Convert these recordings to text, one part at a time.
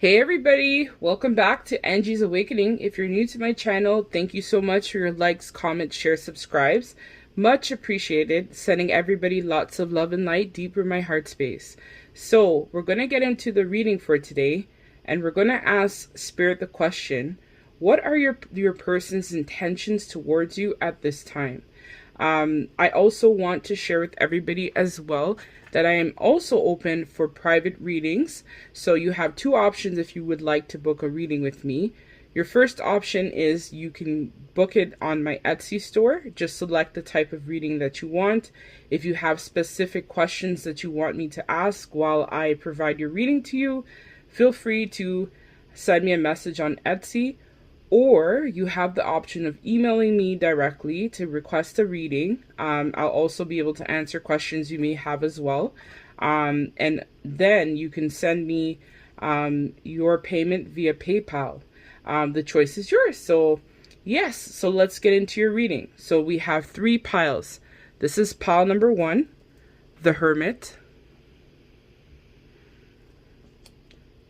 Hey everybody, welcome back to Angie's Awakening. If you're new to my channel, thank you so much for your likes, comments, shares, subscribes. Much appreciated. Sending everybody lots of love and light deeper in my heart space. So we're going to get into the reading for today, and we're going to ask Spirit the question, what are your person's intentions towards you at this time? I also want to share with everybody as well that I am also open for private readings. So you have two options if you would like to book a reading with me. Your first option is you can book it on my Etsy store. Just select the type of reading that you want. If you have specific questions that you want me to ask while I provide your reading to you, feel free to send me a message on Etsy. Or you have the option of emailing me directly to request a reading. I'll also be able to answer questions you may have as well. And then you can send me your payment via PayPal. The choice is yours. So yes, so let's get into your reading. So we have three piles. This is pile number 1, the Hermit.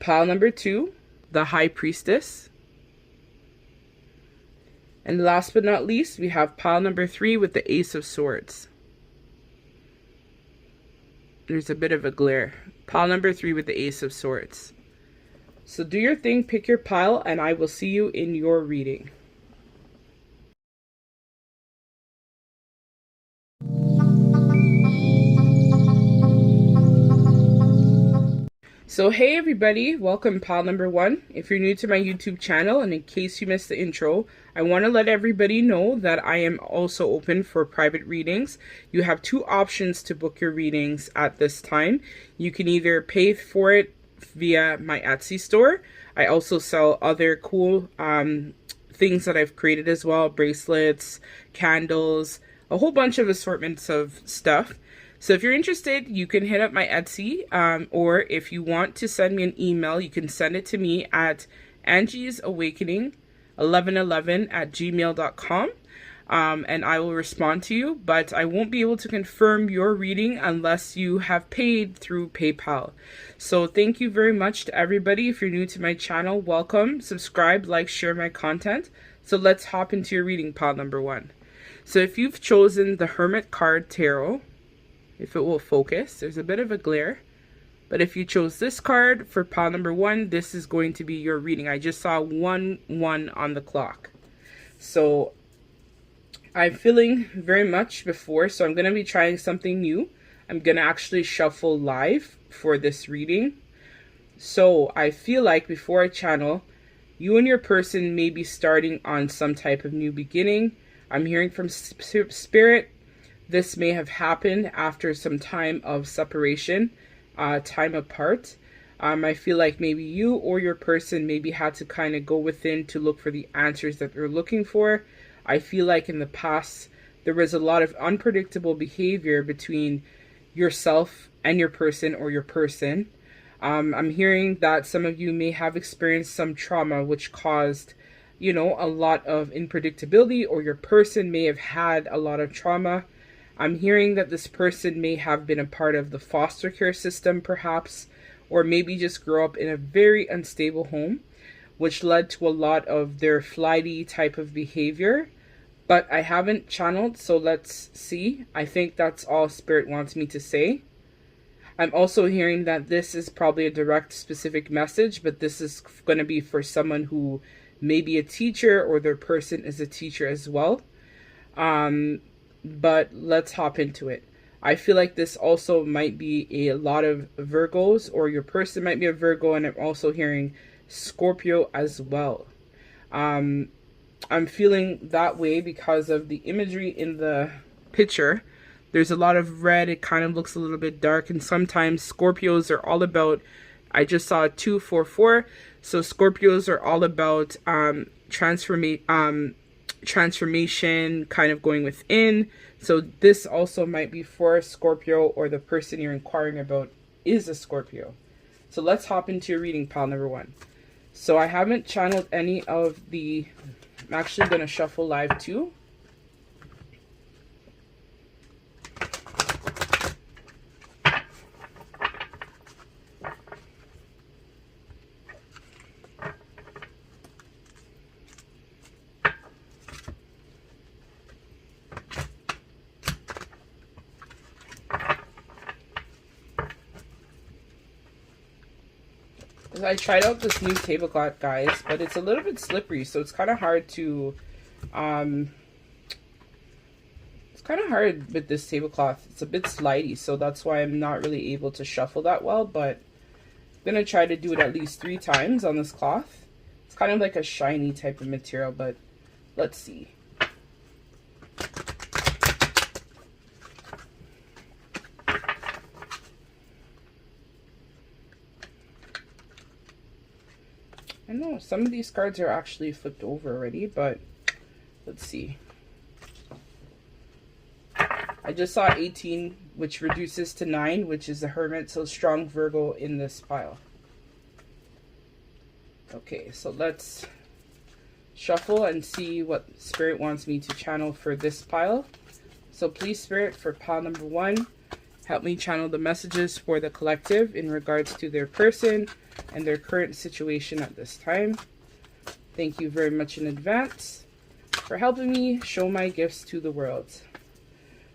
Pile number 2, the High Priestess. And last but not least, we have pile number 3 with the Ace of Swords. There's a bit of a glare. Pile number 3 with the Ace of Swords. So do your thing, pick your pile, and I will see you in your reading. So hey everybody, welcome pile number 1. If you're new to my YouTube channel, and in case you missed the intro, I want to let everybody know that I am also open for private readings. You have two options to book your readings at this time. You can either pay for it via my Etsy store. I also sell other cool things that I've created as well, bracelets, candles, a whole bunch of assortments of stuff. So if you're interested, you can hit up my Etsy, or if you want to send me an email, you can send it to me at angiesawakening1111@gmail.com, and I will respond to you, but I won't be able to confirm your reading unless you have paid through PayPal. So thank you very much to everybody. If you're new to my channel, welcome, subscribe, like, share my content. So let's hop into your reading, pile number 1. So if you've chosen the Hermit card tarot, if it will focus, there's a bit of a glare, but if you chose this card for pile number 1, this is going to be your reading. I just saw 1-1 on the clock, so I'm feeling very much before, so I'm going to be trying something new. I'm going to actually shuffle live for this reading. So I feel like before I channel, you and your person may be starting on some type of new beginning. I'm hearing from Spirit. This may have happened after some time of separation, time apart. I feel like maybe you or your person maybe had to kind of go within to look for the answers that they're looking for. I feel like in the past, there was a lot of unpredictable behavior between yourself and your person or your person. I'm hearing that some of you may have experienced some trauma which caused, you know, a lot of unpredictability, or your person may have had a lot of trauma. I'm hearing that this person may have been a part of the foster care system perhaps, or maybe just grew up in a very unstable home, which led to a lot of their flighty type of behavior. But I haven't channeled, so let's see. I think that's all Spirit wants me to say. I'm also hearing that this is probably a direct specific message, but this is going to be for someone who may be a teacher, or their person is a teacher as well. But let's hop into it. I feel like this also might be a lot of Virgos, or your person might be a Virgo, and I'm also hearing Scorpio as well. I'm feeling that way because of the imagery in the picture. There's a lot of red. It kind of looks a little bit dark, and sometimes Scorpios are all about, I just saw 244, so Scorpios are all about transformation, kind of going within. So this also might be for a Scorpio, or the person you're inquiring about is a Scorpio. So let's hop into your reading, pile number 1. So I haven't channeled any of the, I'm actually going to shuffle live too. I tried out this new tablecloth, guys, but it's a little bit slippery, so it's kind of hard to, it's kind of hard with this tablecloth. It's a bit slidey, so that's why I'm not really able to shuffle that well, but I'm going to try to do it at least 3 times on this cloth. It's kind of like a shiny type of material, but let's see. I know some of these cards are actually flipped over already, but let's see. I just saw 18, which reduces to 9, which is the Hermit, so strong Virgo in this pile. Okay, so let's shuffle and see what Spirit wants me to channel for this pile. So please, Spirit, for pile number 1, help me channel the messages for the collective in regards to their person and their current situation at this time. Thank you very much in advance for helping me show my gifts to the world.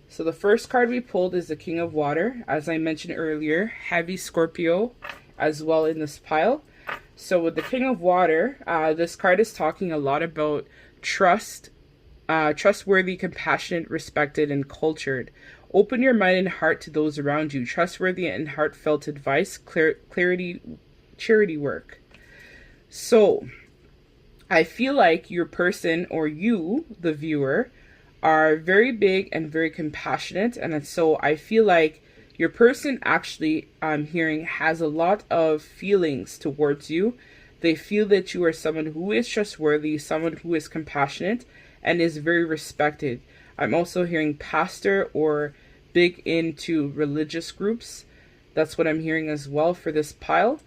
So the first card we pulled is the King of Water. As I mentioned earlier, heavy Scorpio as well in this pile. So with the King of Water, this card is talking a lot about trust, trustworthy, compassionate, respected, and cultured. Open your mind and heart to those around you. Trustworthy and heartfelt advice, clarity, charity work. So I feel like your person, or you, the viewer, are very big and very compassionate, and so I feel like your person actually, I'm hearing, has a lot of feelings towards you. They feel that you are someone who is trustworthy, someone who is compassionate, and is very respected. I'm also hearing pastor or big into religious groups. That's what I'm hearing as well for this pile.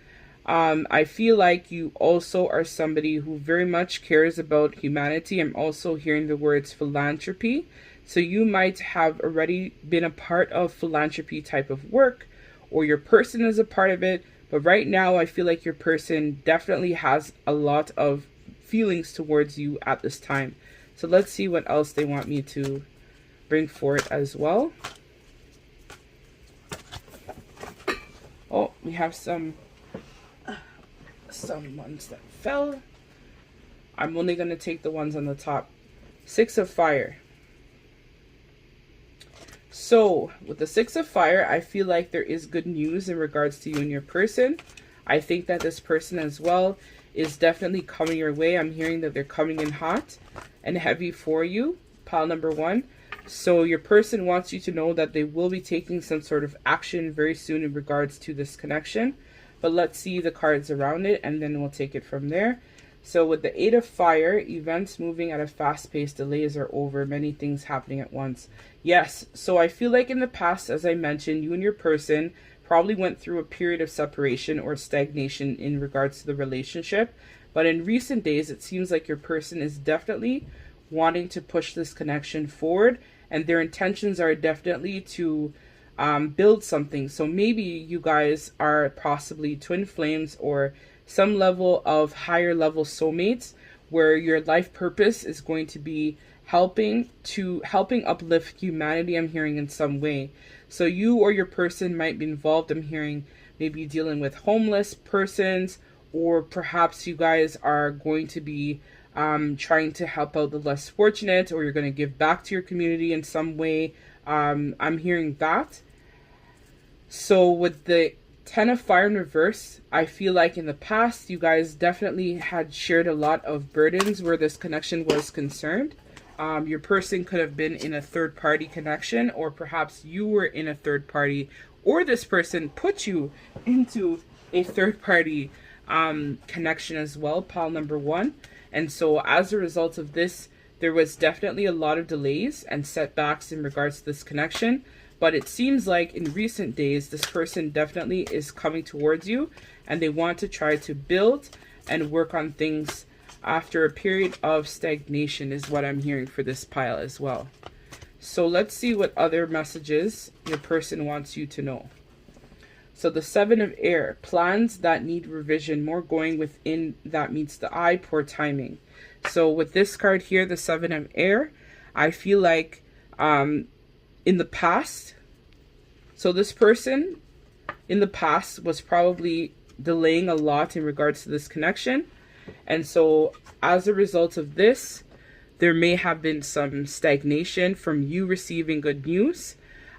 I feel like you also are somebody who very much cares about humanity. I'm also hearing the words philanthropy. So you might have already been a part of philanthropy type of work, or your person is a part of it. But right now, I feel like your person definitely has a lot of feelings towards you at this time. So let's see what else they want me to bring forth as well. Oh, we have some ones that fell. I'm only going to take the ones on the top. 6 of Fire. So with the 6 of Fire, I feel like there is good news in regards to you and your person. I think that this person as well is definitely coming your way. I'm hearing that they're coming in hot and heavy for you, pile number 1. So your person wants you to know that they will be taking some sort of action very soon in regards to this connection. But let's see the cards around it, and then we'll take it from there. So with the 8 of Fire, events moving at a fast pace, delays are over, many things happening at once. Yes, so I feel like in the past, as I mentioned, you and your person probably went through a period of separation or stagnation in regards to the relationship. But in recent days, it seems like your person is definitely wanting to push this connection forward, and their intentions are definitely to build something. So maybe you guys are possibly twin flames or some level of higher level soulmates, where your life purpose is going to be helping uplift humanity, I'm hearing, in some way. So you or your person might be involved, I'm hearing, maybe dealing with homeless persons, or perhaps you guys are going to be trying to help out the less fortunate, or you're going to give back to your community in some way. I'm hearing that. So with the 10 of Fire in reverse, I feel like in the past, you guys definitely had shared a lot of burdens where this connection was concerned. Your person could have been in a third-party connection, or perhaps you were in a third party, or this person put you into a third-party connection as well, pile number 1. And so as a result of this, there was definitely a lot of delays and setbacks in regards to this connection. But it seems like in recent days, this person definitely is coming towards you, and they want to try to build and work on things after a period of stagnation is what I'm hearing for this pile as well. So let's see what other messages your person wants you to know. So the 7 of Air, plans that need revision, more going within that meets the eye, poor timing. So with this card here, the 7 of Air, I feel like in the past, so this person in the past was probably delaying a lot in regards to this connection. And so as a result of this, there may have been some stagnation from you receiving good news.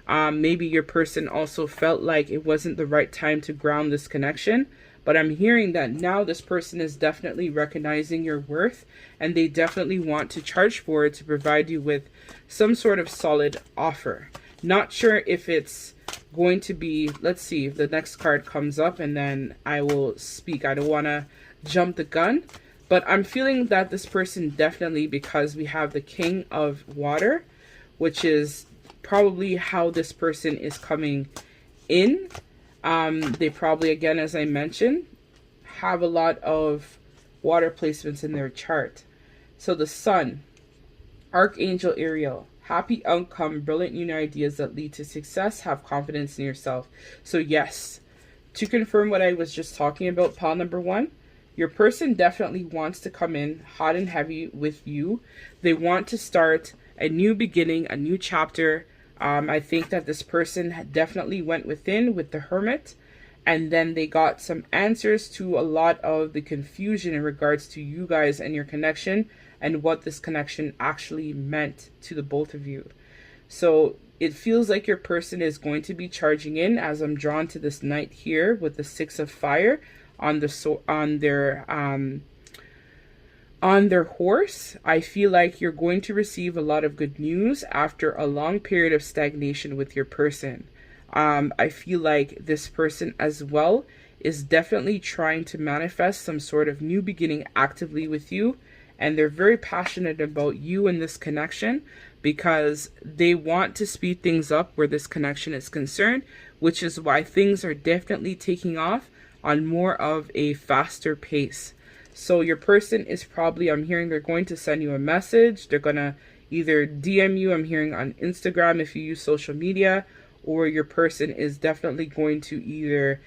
Maybe your person also felt like it wasn't the right time to ground this connection. But I'm hearing that now this person is definitely recognizing your worth, and they definitely want to charge for it to provide you with some sort of solid offer. Not sure if it's going to be, let's see if the next card comes up and then I will speak. I don't want to jump the gun, but I'm feeling that this person definitely, because we have the King of Water, which is probably how this person is coming in. They probably, again, as I mentioned, have a lot of water placements in their chart. So the Sun, Archangel Ariel, happy outcome, brilliant new ideas that lead to success, have confidence in yourself. So yes, to confirm what I was just talking about, pile number one, your person definitely wants to come in hot and heavy with you. They want to start a new beginning, a new chapter. I think that this person definitely went within with the Hermit, and then they got some answers to a lot of the confusion in regards to you guys and your connection and what this connection actually meant to the both of you. So it feels like your person is going to be charging in, as I'm drawn to this Knight here with the Six of Fire on their horse. I feel like you're going to receive a lot of good news after a long period of stagnation with your person. I feel like this person as well is definitely trying to manifest some sort of new beginning actively with you, and they're very passionate about you and this connection because they want to speed things up where this connection is concerned, which is why things are definitely taking off on more of a faster pace. So your person is probably, I'm hearing they're going to send you a message. They're going to either DM you, I'm hearing on Instagram if you use social media, or your person is definitely going to either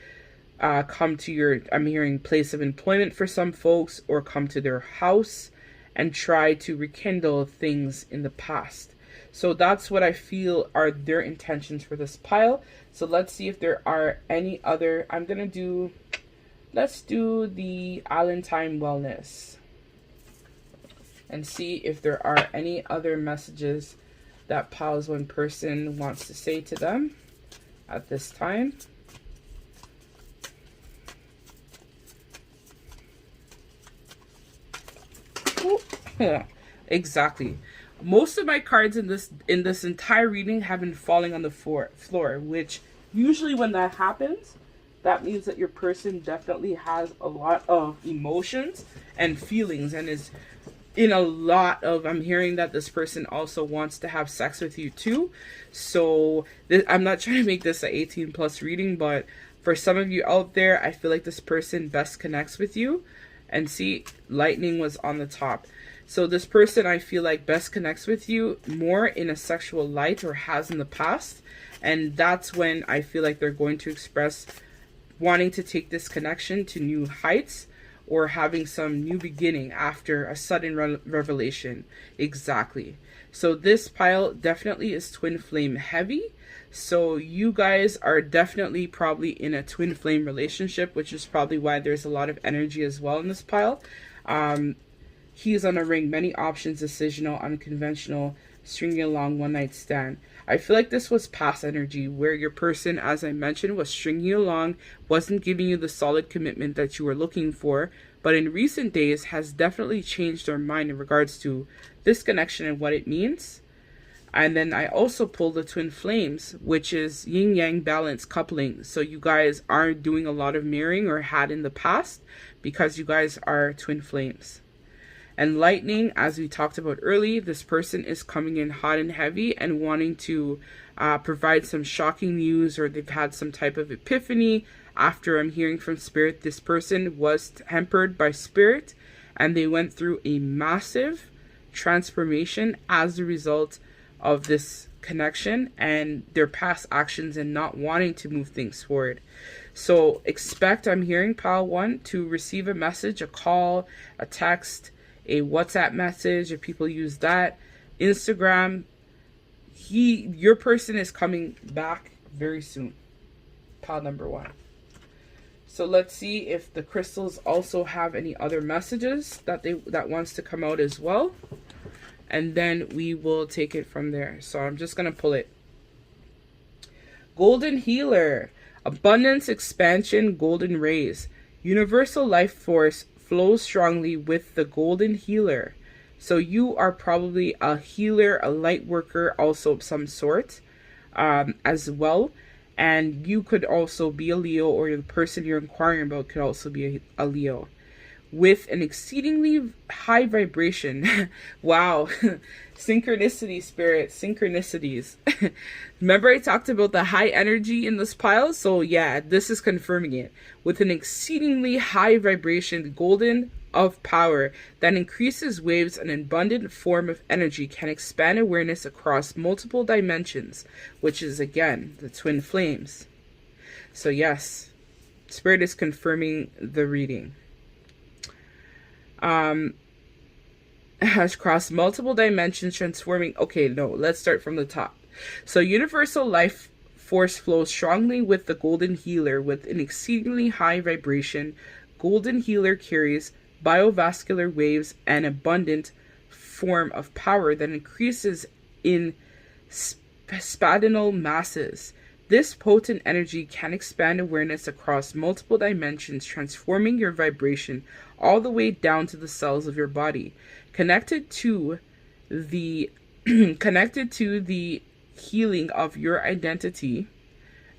come to your, I'm hearing, place of employment for some folks, or come to their house and try to rekindle things in the past. So that's what I feel are their intentions for this pile. So let's see if there are any other, let's do the Alentine Wellness and see if there are any other messages that Piles One person wants to say to them at this time. Yeah, exactly. Most of my cards in this entire reading have been falling on the floor, which usually when that happens, that means that your person definitely has a lot of emotions and feelings and is in a lot of, I'm hearing that this person also wants to have sex with you too. So I'm not trying to make this an 18 plus reading, but for some of you out there, I feel like this person best connects with you. And see, lightning was on the top. So this person, I feel like, best connects with you more in a sexual light, or has in the past. And that's when I feel like they're going to express wanting to take this connection to new heights, or having some new beginning after a sudden revelation. Exactly. So this pile definitely is twin flame heavy. So you guys are definitely probably in a twin flame relationship, which is probably why there's a lot of energy as well in this pile. He's on a ring, many options, decisional, unconventional, stringing along, one night stand. I feel like this was past energy where your person, as I mentioned, was stringing you along, wasn't giving you the solid commitment that you were looking for, but in recent days has definitely changed their mind in regards to this connection and what it means. And then I also pulled the twin flames, which is yin yang balance coupling. So you guys are doing a lot of mirroring, or had in the past, because you guys are twin flames. And lightning, as we talked about early, this person is coming in hot and heavy and wanting to provide some shocking news, or they've had some type of epiphany after, I'm hearing from spirit, this person was tempered by spirit and they went through a massive transformation as a result of this connection and their past actions and not wanting to move things forward. So expect, I'm hearing, pile one, to receive a message, a call, a text, a WhatsApp message, if people use that, Instagram. Your person is coming back very soon. Pile number one. So let's see if the crystals also have any other messages that wants to come out as well. And then we will take it from there. So I'm just going to pull it. Golden Healer. Abundance, expansion, golden rays. Universal life force flows strongly with the Golden Healer. So you are probably a healer, a light worker, also of some sort as well. And you could also be a Leo, or the person you're inquiring about could also be a Leo. With an exceedingly high vibration. Wow. Synchronicity, spirit. Synchronicities. Remember I talked about the high energy in this pile? So yeah, this is confirming it. With an exceedingly high vibration, golden of power that increases waves, an abundant form of energy can expand awareness across multiple dimensions, which is again the twin flames. So yes, spirit is confirming the reading. Has crossed multiple dimensions, transforming. Okay, no, let's start from the top. So universal life force flows strongly with the Golden Healer. With an exceedingly high vibration, Golden Healer carries biovascular waves, an abundant form of power that increases in spadinal masses. This potent energy can expand awareness across multiple dimensions, transforming your vibration all the way down to the cells of your body. Connected to the healing of your identity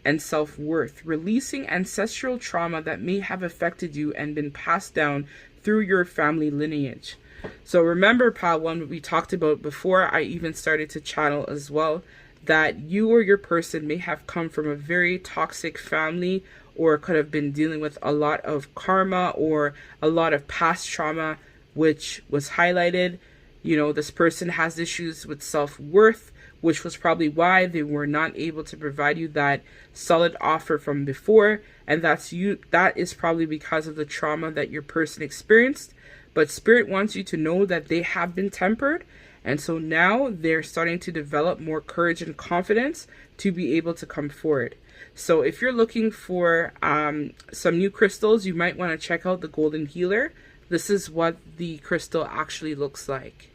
and self-worth, releasing ancestral trauma that may have affected you and been passed down through your family lineage. So remember, pal, one we talked about before I even started to channel as well, that you or your person may have come from a very toxic family, or could have been dealing with a lot of karma or a lot of past trauma, which was highlighted. You know, this person has issues with self-worth, which was probably why they were not able to provide you that solid offer from before. And that is probably because of the trauma that your person experienced. But spirit wants you to know that they have been tempered. And so now they're starting to develop more courage and confidence to be able to come forward. So if you're looking for some new crystals, you might want to check out the Golden Healer. This is what the crystal actually looks like.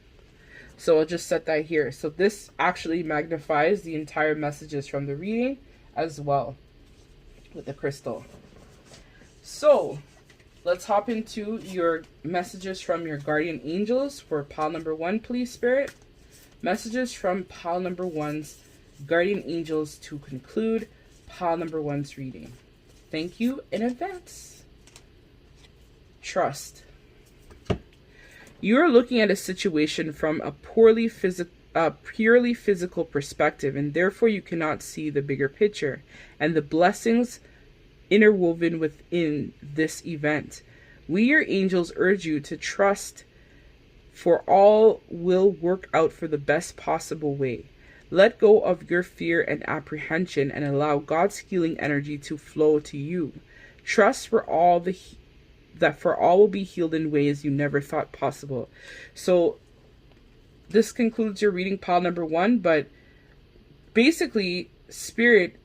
So I'll just set that here. So this actually magnifies the entire messages from the reading as well with the crystal. So let's hop into your messages from your guardian angels for pile number 1, please, spirit. Messages from pile number 1's guardian angels to conclude pile number 1's reading. Thank you in advance. Trust. You are looking at a situation from a purely physical perspective, and therefore you cannot see the bigger picture and the blessings interwoven within this event. We, your angels, urge you to trust, for all will work out for the best possible way. Let go of your fear and apprehension and allow God's healing energy to flow to you. Trust for all will be healed in ways you never thought possible. So this concludes your reading, pile number 1, but basically spirit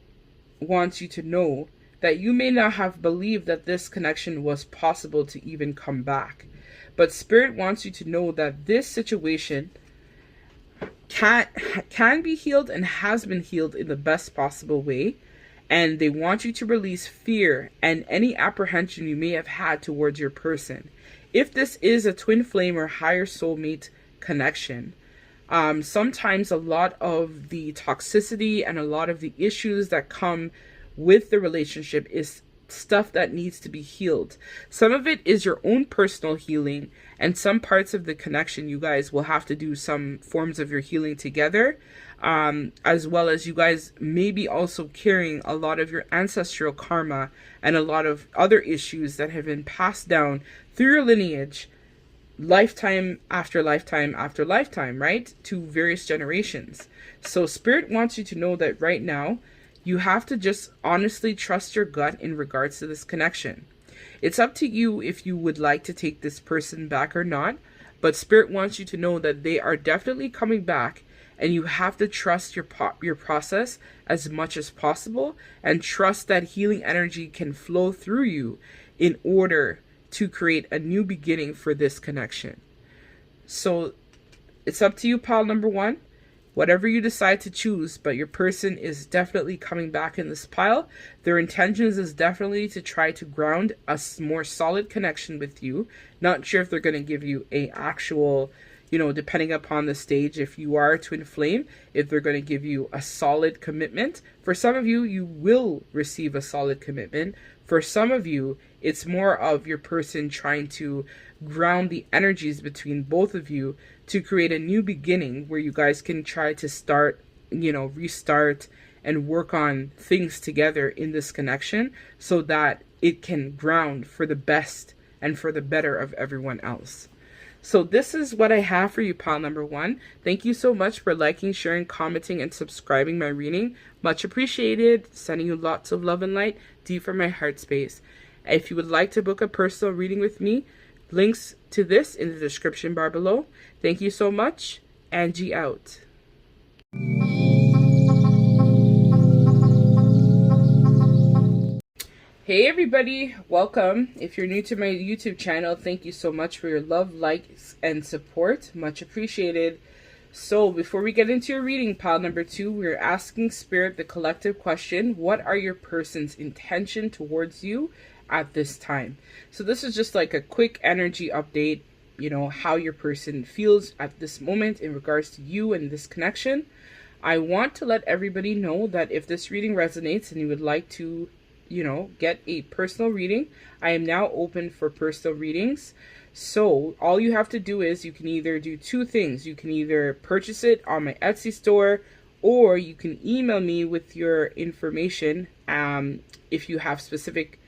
wants you to know that you may not have believed that this connection was possible to even come back. But spirit wants you to know that this situation can be healed and has been healed in the best possible way. And they want you to release fear and any apprehension you may have had towards your person. If this is a twin flame or higher soulmate connection, sometimes a lot of the toxicity and a lot of the issues that come with the relationship is stuff that needs to be healed. Some of it is your own personal healing, and some parts of the connection you guys will have to do some forms of your healing together, as well as you guys may be also carrying a lot of your ancestral karma and a lot of other issues that have been passed down through your lineage, lifetime after lifetime after lifetime, right, to various generations. So spirit wants you to know that right now you have to just honestly trust your gut in regards to this connection. It's up to you if you would like to take this person back or not, but spirit wants you to know that they are definitely coming back, and you have to trust your process as much as possible, and trust that healing energy can flow through you in order to create a new beginning for this connection. So it's up to you, pile number one. Whatever you decide to choose, but your person is definitely coming back in this pile. Their intentions is definitely to try to ground a more solid connection with you. Not sure if they're going to give you a actual, depending upon the stage, if you are twin flame, if they're going to give you a solid commitment. For some of you, you will receive a solid commitment. For some of you, it's more of your person trying to ground the energies between both of you to create a new beginning where you guys can try to start, restart and work on things together in this connection so that it can ground for the best and for the better of everyone else. So this is what I have for you, pile number one. Thank you so much for liking, sharing, commenting, and subscribing my reading. Much appreciated. Sending you lots of love and light deep from my heart space. If you would like to book a personal reading with me, links to this in the description bar below. Thank you so much. Angie out. Hey everybody, welcome. If you're new to my YouTube channel, thank you so much for your love, likes, and support. Much appreciated. So before we get into your reading, pile number two, we're asking Spirit the collective question: what are your person's intention towards you at this time? So this is just like a quick energy update, how your person feels at this moment in regards to you and this connection. I want to let everybody know that if this reading resonates and you would like to get a personal reading, I am now open for personal readings. So all you have to do is you can either do two things. You can either purchase it on my Etsy store, or you can email me with your information if you have specific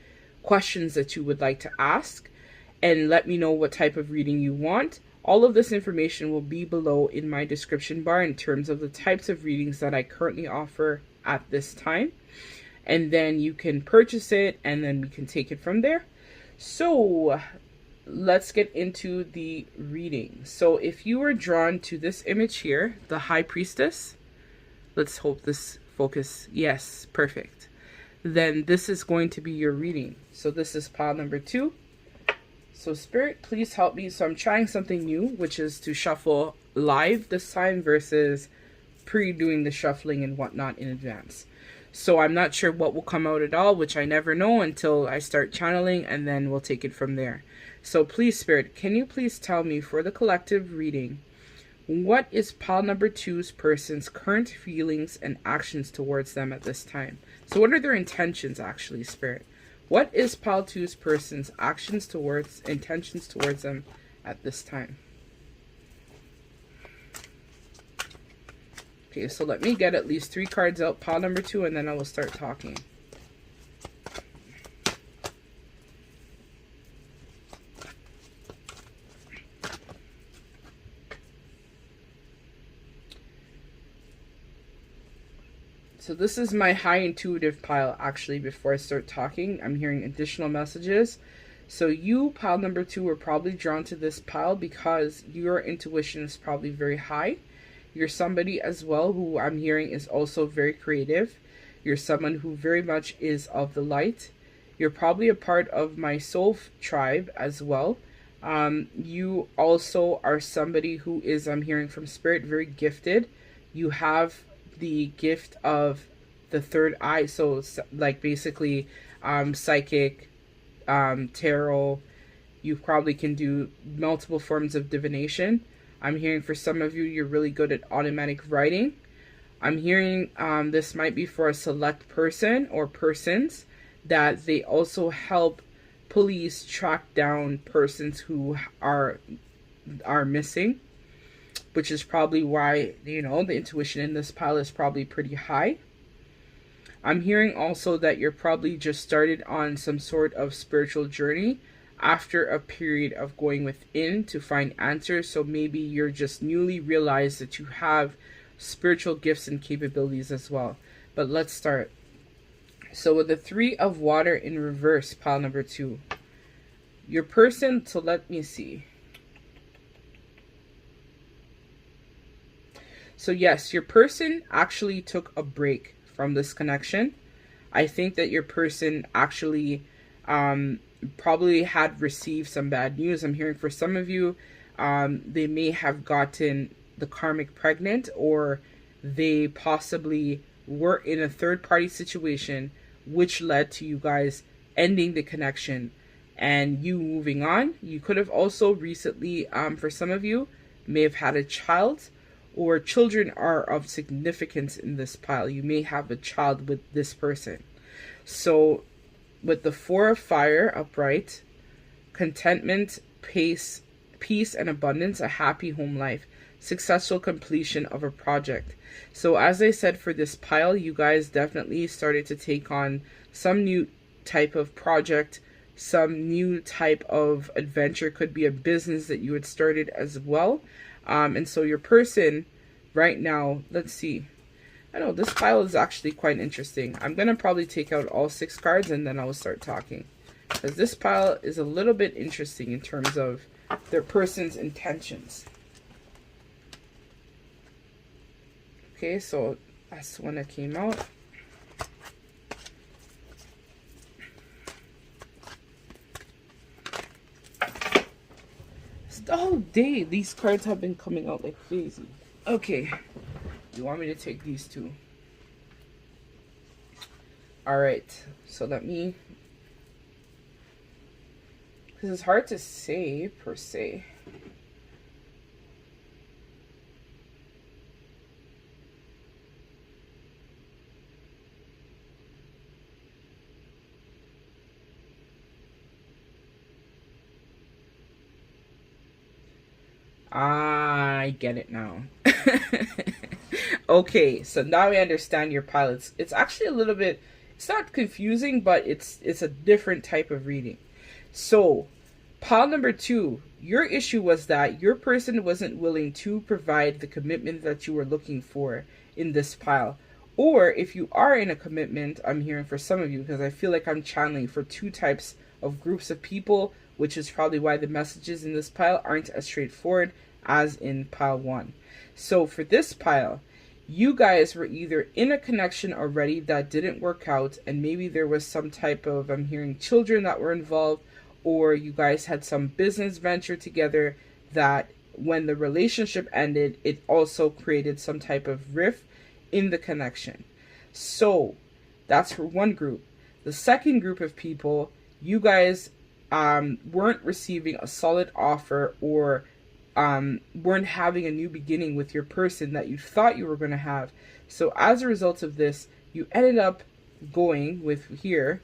questions that you would like to ask, and let me know what type of reading you want. All of this information will be below in my description bar in terms of the types of readings that I currently offer at this time. And then you can purchase it, and then we can take it from there. So let's get into the reading. So if you were drawn to this image here, the High Priestess, let's hope this focus, yes, perfect. Then this is going to be your reading. So this is pile number two. So Spirit, please help me. So I'm trying something new, which is to shuffle live this time versus pre-doing the shuffling and whatnot in advance. So I'm not sure what will come out at all, which I never know until I start channeling, and then we'll take it from there. So please, Spirit, can you please tell me for the collective reading, what is pile number two's person's current feelings and actions towards them at this time? So what are their intentions actually, Spirit? What is pile two's person's intentions towards them at this time? Okay, so let me get at least 3 cards out, pile number two, and then I will start talking. So this is my high intuitive pile, actually, before I start talking. I'm hearing additional messages. So you, pile number two, are probably drawn to this pile because your intuition is probably very high. You're somebody as well who I'm hearing is also very creative. You're someone who very much is of the light. You're probably a part of my soul tribe as well. You also are somebody who is, I'm hearing from Spirit, very gifted. You have the gift of the third eye. So like basically psychic, tarot. You probably can do multiple forms of divination. I'm hearing for some of you, you're really good at automatic writing. I'm hearing this might be for a select person or persons, that they also help police track down persons who are missing, which is probably why, the intuition in this pile is probably pretty high. I'm hearing also that you're probably just started on some sort of spiritual journey after a period of going within to find answers. So maybe you're just newly realized that you have spiritual gifts and capabilities as well. But let's start. So with the 3 of water in reverse, pile number two, your person, so let me see. So yes, your person actually took a break from this connection. I think that your person actually probably had received some bad news. I'm hearing for some of you, they may have gotten the karmic pregnant, or they possibly were in a third party situation, which led to you guys ending the connection and you moving on. You could have also recently, for some of you, may have had a child, or children are of significance in this pile. You may have a child with this person. So with the Four of Fire upright, contentment, peace, and abundance, a happy home life, successful completion of a project. So as I said, for this pile, you guys definitely started to take on some new type of project, some new type of adventure. Could be a business that you had started as well. And so your person right now, let's see. I know this pile is actually quite interesting. I'm going to probably take out all 6 cards and then I'll start talking, because this pile is a little bit interesting in terms of their person's intentions. Okay, so that's the one that came out. The whole day, these cards have been coming out like crazy. Okay, you want me to take these 2? Alright, so let me... because it's hard to say, per se. I get it now. Okay, so now we understand your pile. It's actually a little bit, it's not confusing, but it's a different type of reading. So, pile number 2, your issue was that your person wasn't willing to provide the commitment that you were looking for in this pile. Or if you are in a commitment, I'm hearing for some of you, because I feel like I'm channeling for 2 types of groups of people, which is probably why the messages in this pile aren't as straightforward as in pile 1. So for this pile, you guys were either in a connection already that didn't work out, and maybe there was some type of, I'm hearing, children that were involved, or you guys had some business venture together that when the relationship ended, it also created some type of rift in the connection. So that's for one group. The second group of people, you guys weren't receiving a solid offer, or weren't having a new beginning with your person that you thought you were going to have. So as a result of this, you ended up going with here,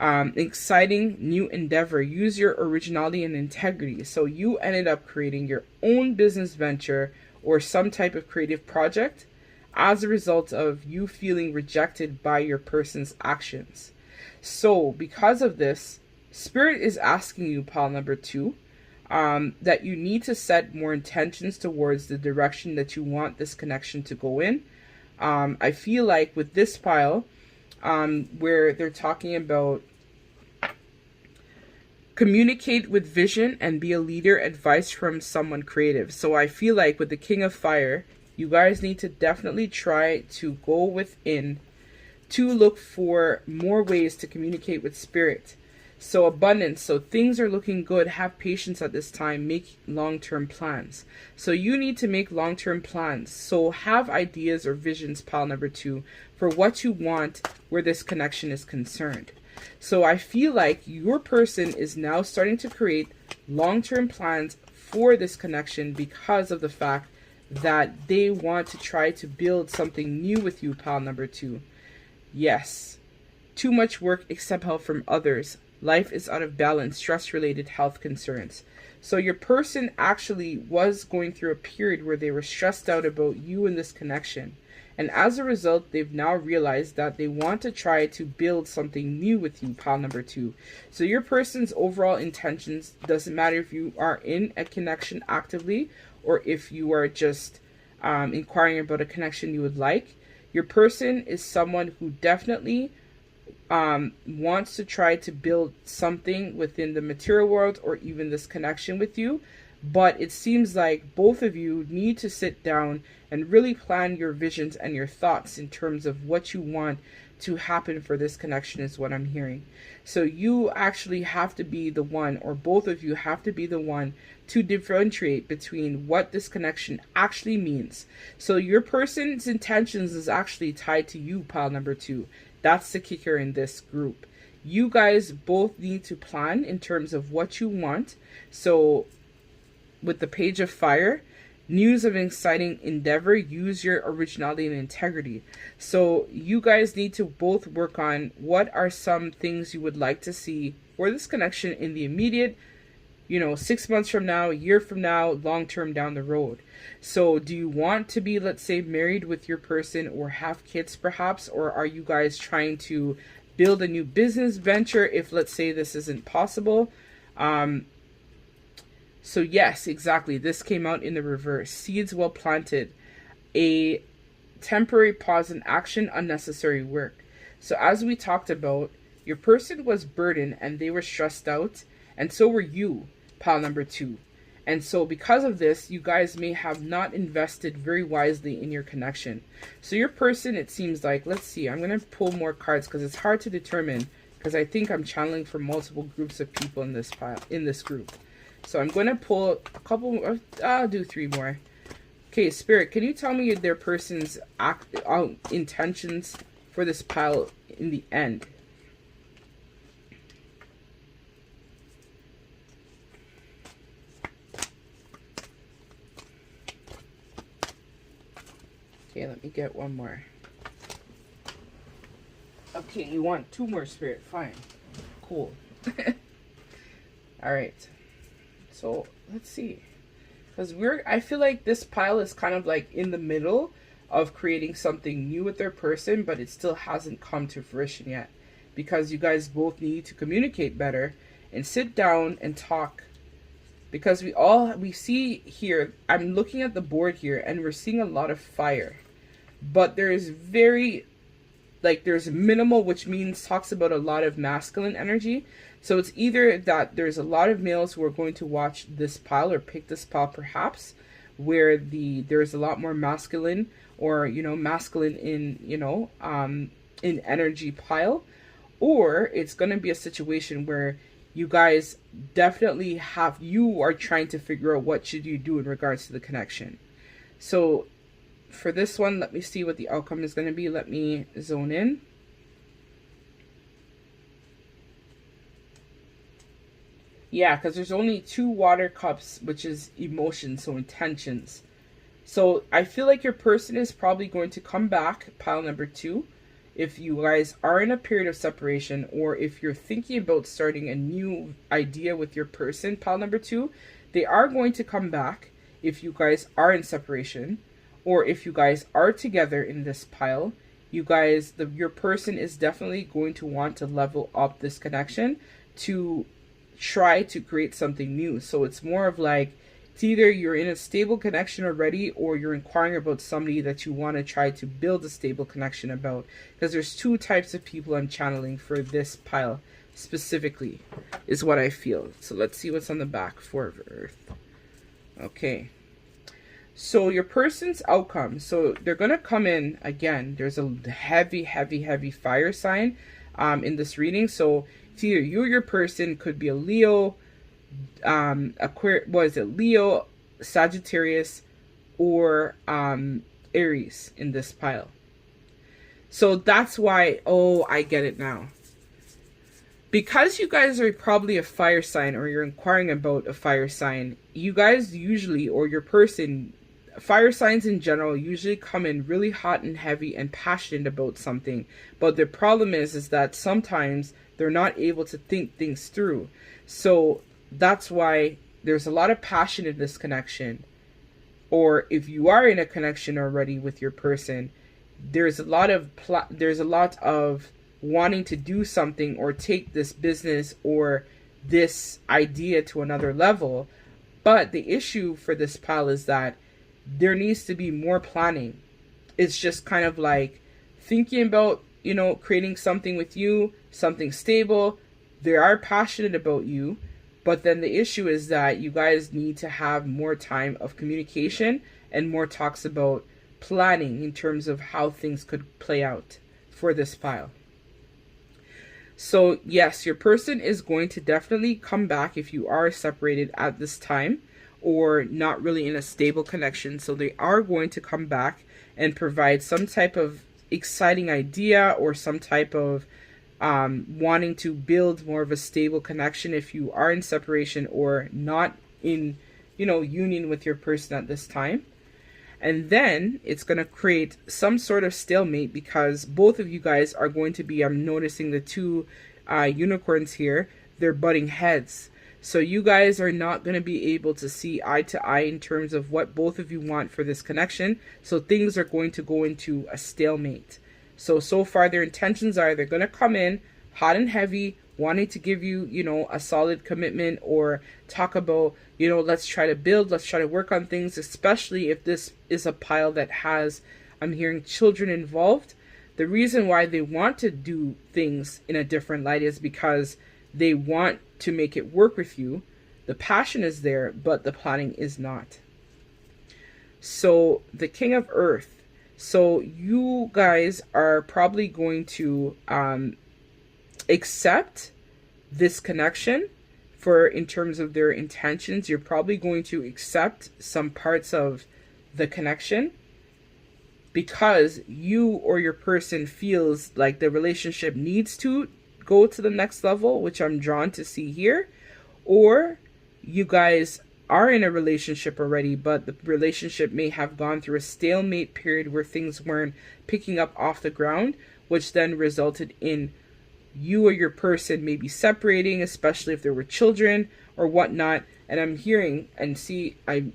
exciting new endeavor, use your originality and integrity. So you ended up creating your own business venture or some type of creative project as a result of you feeling rejected by your person's actions. So because of this, Spirit is asking you, pile number 2, that you need to set more intentions towards the direction that you want this connection to go in. I feel like with this pile, where they're talking about communicate with vision and be a leader, advice from someone creative. So I feel like with the King of Fire, you guys need to definitely try to go within to look for more ways to communicate with Spirit. So abundance, so things are looking good. Have patience at this time. Make long-term plans. So you need to make long-term plans. So have ideas or visions, pile number 2, for what you want where this connection is concerned. So I feel like your person is now starting to create long-term plans for this connection because of the fact that they want to try to build something new with you, pile number 2. Yes. Too much work, accept help from others. Life is out of balance, stress-related health concerns. So your person actually was going through a period where they were stressed out about you and this connection. And as a result, they've now realized that they want to try to build something new with you, pile number 2. So your person's overall intentions, doesn't matter if you are in a connection actively or if you are just inquiring about a connection you would like. Your person is someone who definitely wants to try to build something within the material world or even this connection with you, But it seems like both of you need to sit down and really plan your visions and your thoughts in terms of what you want to happen for this connection, is what I'm hearing. So you actually have to be the one, or both of you have to be the one, to differentiate between what this connection actually means. So your person's intentions is actually tied to you, pile number 2. That's the kicker in this group. You guys both need to plan in terms of what you want. So with the Page of Fire, news of exciting endeavor, use your originality and integrity. So you guys need to both work on what are some things you would like to see for this connection in the immediate, 6 months from now, a year from now, long term down the road. So do you want to be, let's say, married with your person or have kids perhaps? Or are you guys trying to build a new business venture if, let's say, this isn't possible? So yes, exactly. This came out in the reverse. Seeds well planted. A temporary pause in action, unnecessary work. So as we talked about, your person was burdened and they were stressed out. And so were you, pile number 2. And so because of this, you guys may have not invested very wisely in your connection. So your person, it seems like, let's see, I'm going to pull more cards because it's hard to determine, because I think I'm channeling for multiple groups of people in this pile, in this group. So I'm going to pull a couple, I'll do 3 more. Okay, Spirit, can you tell me their person's intentions for this pile in the end? Okay, let me get one more. Okay, you want 2 more, Spirit. Fine. Cool. All right. So let's see, because I feel like this pile is kind of like in the middle of creating something new with their person, but it still hasn't come to fruition yet, because you guys both need to communicate better and sit down and talk. Because we see here, I'm looking at the board here and we're seeing a lot of fire, but there's there's minimal, which means talks about a lot of masculine energy. So it's either that there's a lot of males who are going to watch this pile or pick this pile perhaps, where there's a lot more masculine, or masculine in in energy pile, or it's going to be a situation where you guys definitely you are trying to figure out what should you do in regards to the connection. So for this one, let me see what the outcome is going to be. Let me zone in. Yeah, because there's only 2 water cups, which is emotions, so intentions. So I feel like your person is probably going to come back, pile number 2, if you guys are in a period of separation, or if you're thinking about starting a new idea with your person, pile number 2, they are going to come back if you guys are in separation, or if you guys are together in this pile. You guys, your person is definitely going to want to level up this connection to try to create something new. So it's more of like, it's either you're in a stable connection already, or you're inquiring about somebody that you want to try to build a stable connection about. Because there's 2 types of people I'm channeling for this pile specifically, is what I feel. So let's see what's on the back for Earth. Okay. So your person's outcome. So they're going to come in, again, there's a heavy, heavy, heavy fire sign in this reading. So it's either you or your person, could be a Leo, Leo, Sagittarius, or Aries in this pile. So that's why, oh, I get it now. Because you guys are probably a fire sign, or you're inquiring about a fire sign, you guys usually, or your person, fire signs in general usually come in really hot and heavy and passionate about something. But the problem is that sometimes they're not able to think things through. So that's why there's a lot of passion in this connection. Or if you are in a connection already with your person, there's a lot of wanting to do something or take this business or this idea to another level. But the issue for this pile is that there needs to be more planning. It's just kind of like thinking about, creating something with you, something stable. They are passionate about you, But then the issue is that you guys need to have more time of communication and more talks about planning in terms of how things could play out for this pile. So yes, your person is going to definitely come back if you are separated at this time or not really in a stable connection. So they are going to come back and provide some type of exciting idea or some type of wanting to build more of a stable connection if you are in separation or not in, union with your person at this time. And then it's going to create some sort of stalemate because both of you guys are going to be, I'm noticing the two unicorns here, they're butting heads. So you guys are not going to be able to see eye to eye in terms of what both of you want for this connection. So things are going to go into a stalemate. So far their intentions are they're going to come in hot and heavy, wanting to give you, a solid commitment or talk about, let's try to build, let's try to work on things, especially if this is a pile that has, I'm hearing children involved. The reason why they want to do things in a different light is because they want to make it work with you. The passion is there, but the planning is not. So the King of Earth. So you guys are probably going to accept this connection for in terms of their intentions. You're probably going to accept some parts of the connection because you or your person feels like the relationship needs to go to the next level, which I'm drawn to see here, or you guys are in a relationship already, but the relationship may have gone through a stalemate period where things weren't picking up off the ground, which then resulted in you or your person maybe separating, especially if there were children or whatnot. And I'm hearing and see, I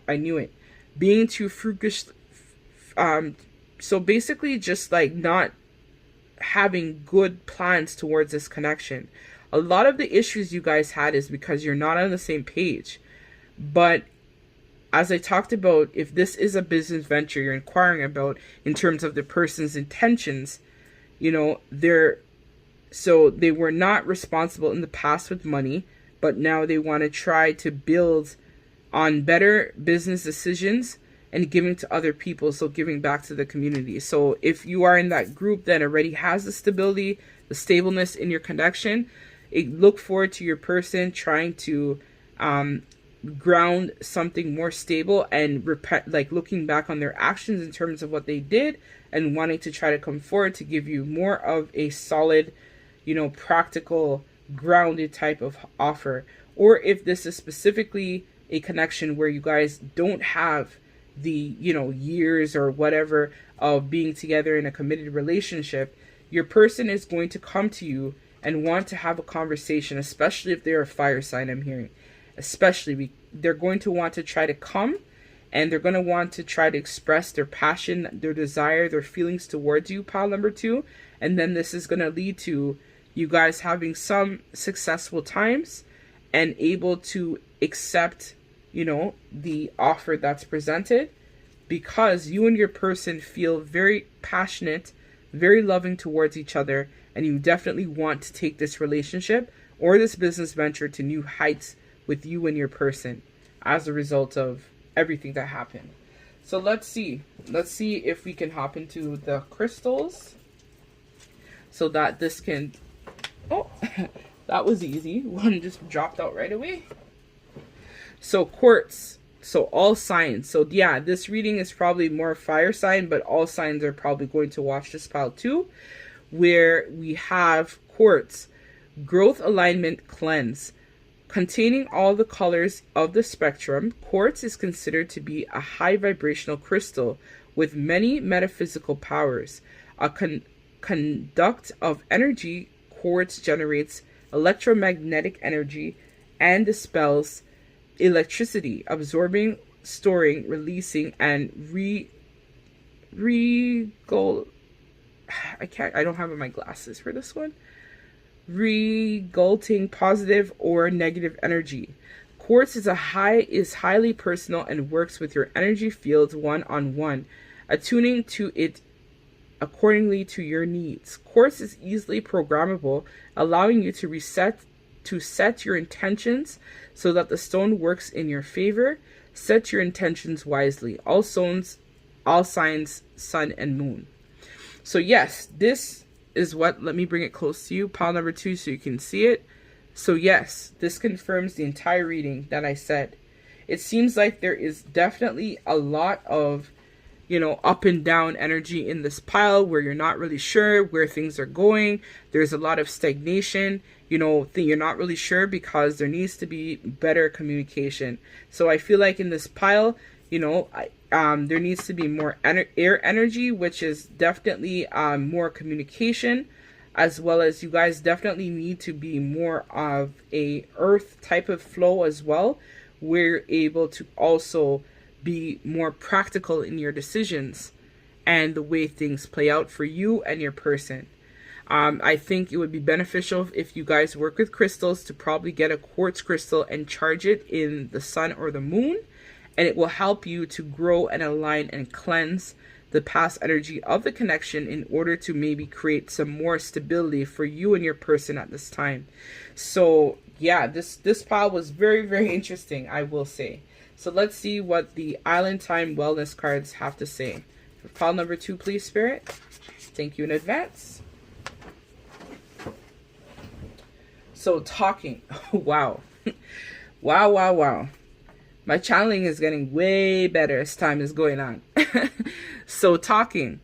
knew it, being too frugish. So basically just like not having good plans towards this connection. A lot of the issues you guys had is because you're not on the same page. But as I talked about, if this is a business venture you're inquiring about in terms of the person's intentions, they were not responsible in the past with money, but now they want to try to build on better business decisions and giving to other people, so giving back to the community. So if you are in that group that already has the stability, the stableness in your connection, look forward to your person trying to ground something more stable and looking back on their actions in terms of what they did and wanting to try to come forward to give you more of a solid, practical, grounded type of offer. Or if this is specifically a connection where you guys don't have the, years or whatever of being together in a committed relationship, your person is going to come to you and want to have a conversation, especially if they're a fire sign, I'm hearing. They're going to want to try to come and they're going to want to try to express their passion, their desire, their feelings towards you, pile number 2. And then this is going to lead to you guys having some successful times and able to accept, the offer that's presented because you and your person feel very passionate, very loving towards each other, and you definitely want to take this relationship or this business venture to new heights with you and your person as a result of everything that happened. So let's see if we can hop into the crystals so that this can, that was easy. One just dropped out right away. So quartz, so all signs. So yeah, this reading is probably more fire sign, but all signs are probably going to watch this pile too, where we have quartz, growth, alignment, cleanse. Containing all the colors of the spectrum, quartz is considered to be a high vibrational crystal with many metaphysical powers. A conduct of energy, quartz generates electromagnetic energy and dispels electricity, absorbing, storing, releasing, and I don't have my glasses for this one. Regulating positive or negative energy. Quartz is highly personal and works with your energy fields one-on-one, attuning to it accordingly to your needs. Quartz is easily programmable, allowing you to reset to set your intentions so that the stone works in your favor. Set your intentions wisely. All signs, sun and moon. So yes, this is what, let me bring it close to you, pile number 2, so you can see it. So yes, this confirms the entire reading that I said. It seems like there is definitely a lot of, up and down energy in this pile where you're not really sure where things are going. There's a lot of stagnation, you're not really sure because there needs to be better communication. So I feel like in this pile, there needs to be more air energy, which is definitely more communication, as well as you guys definitely need to be more of a earth type of flow as well. We're able to also be more practical in your decisions and the way things play out for you and your person. I think it would be beneficial if you guys work with crystals to probably get a quartz crystal and charge it in the sun or the moon, and it will help you to grow and align and cleanse the past energy of the connection in order to maybe create some more stability for you and your person at this time. So yeah, this pile was very, very interesting, I will say. So let's see what the Island Time Wellness cards have to say. For pile number 2, please, Spirit. Thank you in advance. So talking. Wow. Wow. My channeling is getting way better as time is going on. So talking.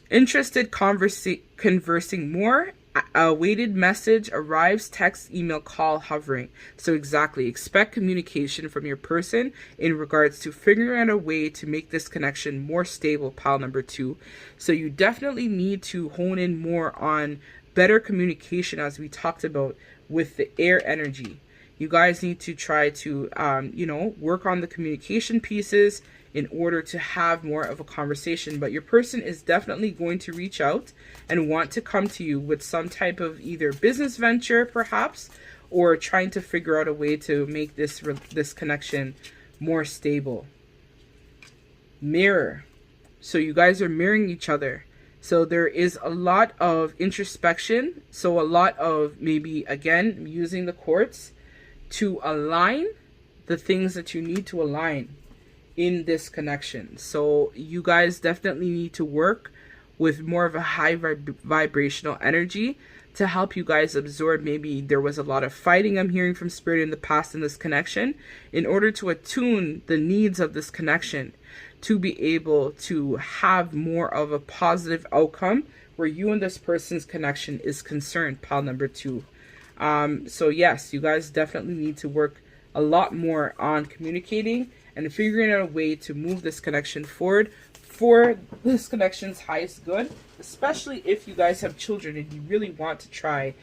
Interested, conversing more. A awaited message arrives, text, email, call, hovering. So exactly, expect communication from your person in regards to figuring out a way to make this connection more stable, pile number 2. So you definitely need to hone in more on better communication, as we talked about with the air energy. You guys need to try to, work on the communication pieces in order to have more of a conversation. But your person is definitely going to reach out and want to come to you with some type of either business venture, perhaps, or trying to figure out a way to make this connection more stable. Mirror. So you guys are mirroring each other. So there is a lot of introspection. So a lot of maybe, again, using the quartz to align the things that you need to align in this connection. So you guys definitely need to work with more of a high vibrational energy to help you guys absorb. Maybe there was a lot of fighting I'm hearing from Spirit in the past in this connection, in order to attune the needs of this connection to be able to have more of a positive outcome where you and this person's connection is concerned, pile number 2. So yes, you guys definitely need to work a lot more on communicating and figuring out a way to move this connection forward for this connection's highest good, especially if you guys have children and you really want to try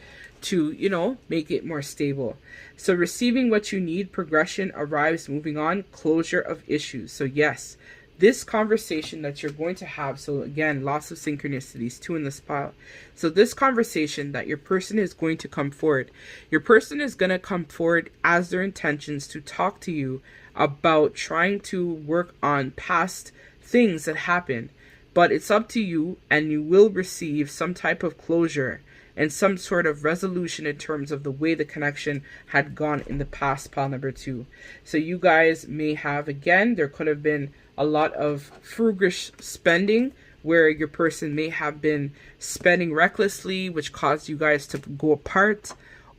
to, make it more stable. So receiving what you need, progression arrives, moving on, closure of issues. So yes, this conversation that you're going to have, so again, lots of synchronicities, 2 in this pile. So this conversation that your person is going to come forward, your person is going to come forward as their intentions to talk to you about trying to work on past things that happened. But it's up to you, and you will receive some type of closure and some sort of resolution in terms of the way the connection had gone in the past, pile number 2. So you guys may have, again, there could have been a lot of frugish spending where your person may have been spending recklessly, which caused you guys to go apart.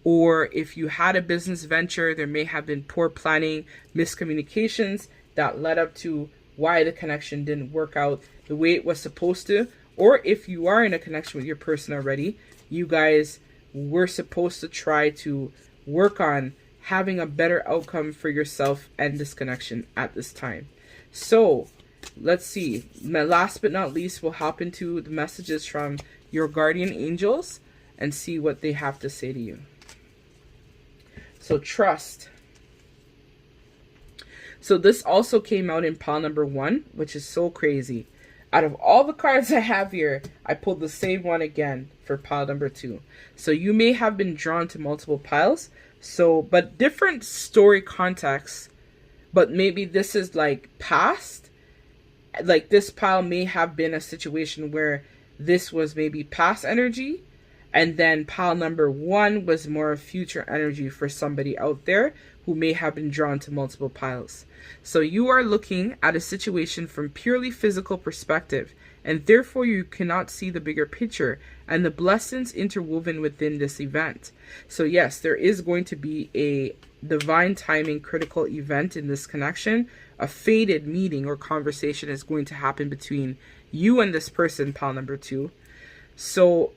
Or if you had a business venture, there may have been poor planning, miscommunications that led up to why the connection didn't work out the way it was supposed to. Or if you are in a connection with your person already, you guys were supposed to try to work on having a better outcome for yourself and this connection at this time. So let's see. Last but not least, we'll hop into the messages from your guardian angels and see what they have to say to you. So trust. So this also came out in pile number 1, which is so crazy. Out of all the cards I have here, I pulled the same one again for pile number 2. So you may have been drawn to multiple piles, but different story contexts. But maybe this is like past. Like this pile may have been a situation where this was maybe past energy, And then pile number 1 was more of future energy for somebody out there who may have been drawn to multiple piles. So you are looking at a situation from purely physical perspective, and therefore you cannot see the bigger picture and the blessings interwoven within this event. So yes, there is going to be a divine timing critical event in this connection. A fated meeting or conversation is going to happen between you and this person, pile number 2. So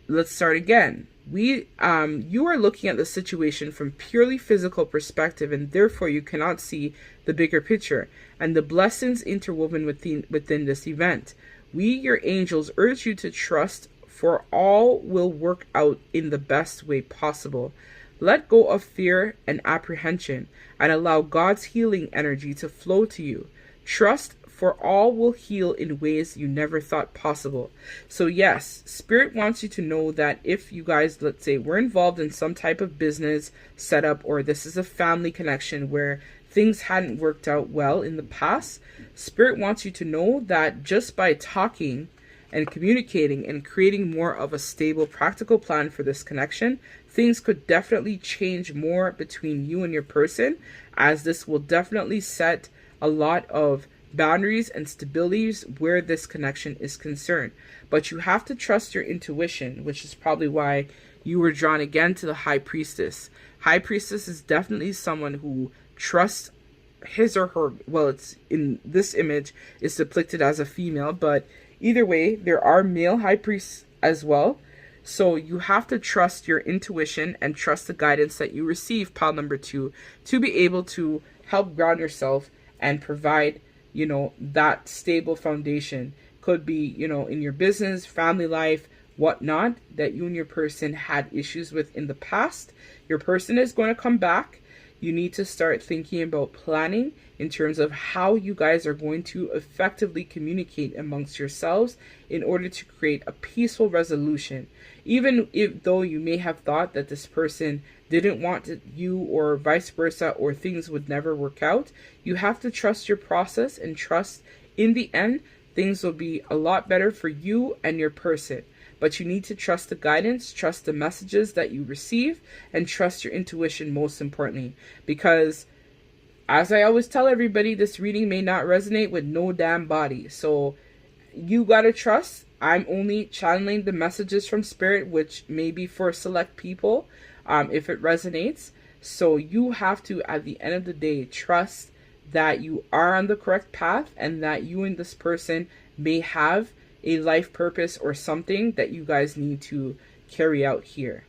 let's start again. You are looking at the situation from purely physical perspective, and therefore you cannot see the bigger picture and the blessings interwoven within this event. We, your angels, urge you to trust, for all will work out in the best way possible. Let go of fear and apprehension and allow God's healing energy to flow to you. Trust, for all will heal in ways you never thought possible. So yes, Spirit wants you to know that if you guys, let's say, were involved in some type of business setup, or this is a family connection where things hadn't worked out well in the past, Spirit wants you to know that just by talking and communicating and creating more of a stable, practical plan for this connection, things could definitely change more between you and your person, as this will definitely set a lot of boundaries and stabilities where this connection is concerned. But you have to trust your intuition, which is probably why you were drawn again to the High Priestess. High Priestess is definitely someone who trusts his or her, well, it's in this image is depicted as a female, but either way, there are male high priests as well. So you have to trust your intuition and trust the guidance that you receive, pile number 2, to be able to help ground yourself and provide, that stable foundation. Could be, in your business, family life, whatnot, that you and your person had issues with in the past. Your person is going to come back. You need to start thinking about planning in terms of how you guys are going to effectively communicate amongst yourselves in order to create a peaceful resolution. Even though you may have thought that this person didn't want you, or vice versa, or things would never work out, you have to trust your process and trust in the end things will be a lot better for you and your person. But you need to trust the guidance, trust the messages that you receive, and trust your intuition most importantly. Because, as I always tell everybody, this reading may not resonate with no damn body. So, you gotta trust. I'm only channeling the messages from Spirit, which may be for select people, if it resonates. So, you have to, at the end of the day, trust that you are on the correct path and that you and this person may have a life purpose or something that you guys need to carry out here.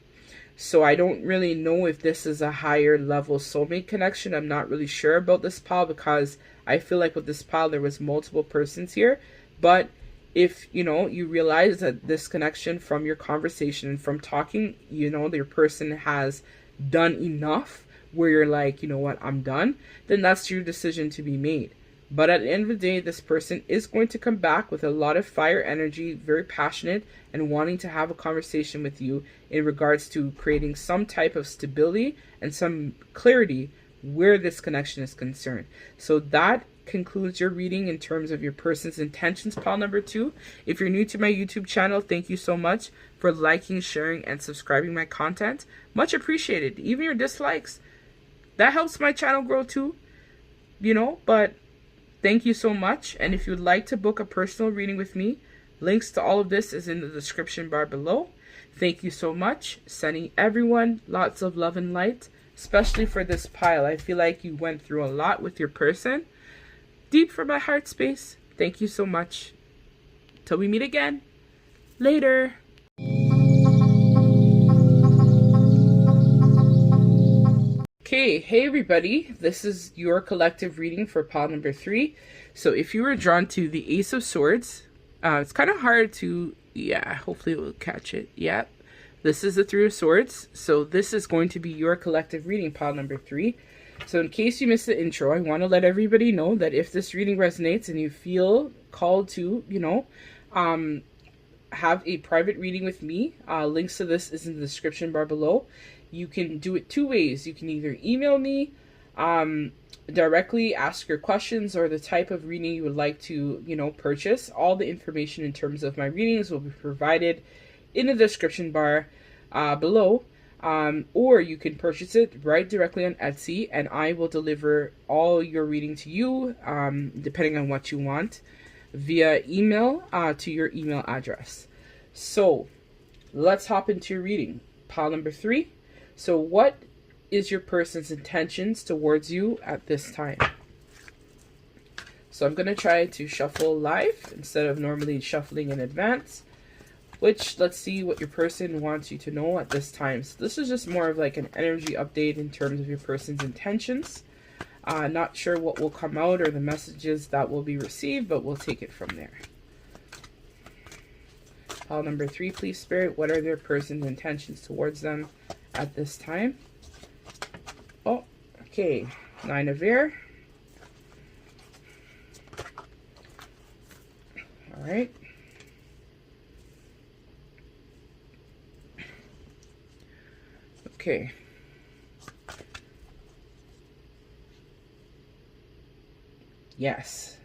So I don't really know if this is a higher level soulmate connection. I'm not really sure about this pile, because I feel like with this pile there was multiple persons here. But if you realize that this connection from your conversation and from talking, your person has done enough where you're like, you know what, I'm done, then that's your decision to be made. But at the end of the day, this person is going to come back with a lot of fire energy, very passionate, and wanting to have a conversation with you in regards to creating some type of stability and some clarity where this connection is concerned. So that concludes your reading in terms of your person's intentions, pile number 2. If you're new to my YouTube channel, thank you so much for liking, sharing, and subscribing my content. Much appreciated. Even your dislikes, that helps my channel grow too, but thank you so much. And if you'd like to book a personal reading with me, links to all of this is in the description bar below. Thank you so much. Sending everyone lots of love and light, especially for this pile. I feel like you went through a lot with your person. Deep from my heart space, thank you so much. Till we meet again. Later. Okay, hey everybody, this is your collective reading for pile number 3. So if you were drawn to the Ace of Swords, it's kind of hard to, hopefully it will catch it. Yep, this is the 3 of Swords. So this is going to be your collective reading, pile number 3. So in case you missed the intro, I want to let everybody know that if this reading resonates and you feel called to, have a private reading with me, links to this is in the description bar below. You can do it 2 ways. You can either email me directly, ask your questions or the type of reading you would like to, purchase. All the information in terms of my readings will be provided in the description bar below. Or you can purchase it right directly on Etsy, and I will deliver all your reading to you, depending on what you want, via email to your email address. So let's hop into your reading. Pile number 3. So what is your person's intentions towards you at this time? So I'm going to try to shuffle live instead of normally shuffling in advance, which let's see what your person wants you to know at this time. So this is just more of like an energy update in terms of your person's intentions. Not sure what will come out or the messages that will be received, but we'll take it from there. Pile number 3, please, Spirit. What are their person's intentions towards them at this time? Oh, okay. 9 of Air. All right. Okay. Yes.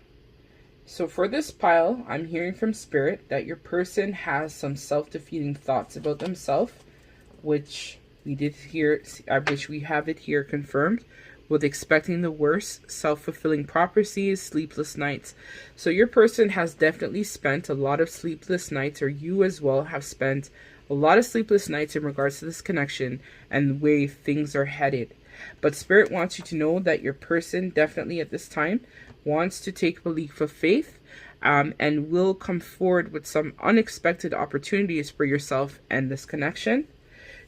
So for this pile, I'm hearing from Spirit that your person has some self-defeating thoughts about themselves, which we did hear, which we have it here confirmed, with expecting the worst, self-fulfilling prophecies, sleepless nights. So your person has definitely spent a lot of sleepless nights, or you as well have spent a lot of sleepless nights in regards to this connection and the way things are headed. But Spirit wants you to know that your person definitely at this time wants to take a leap of faith, and will come forward with some unexpected opportunities for yourself and this connection.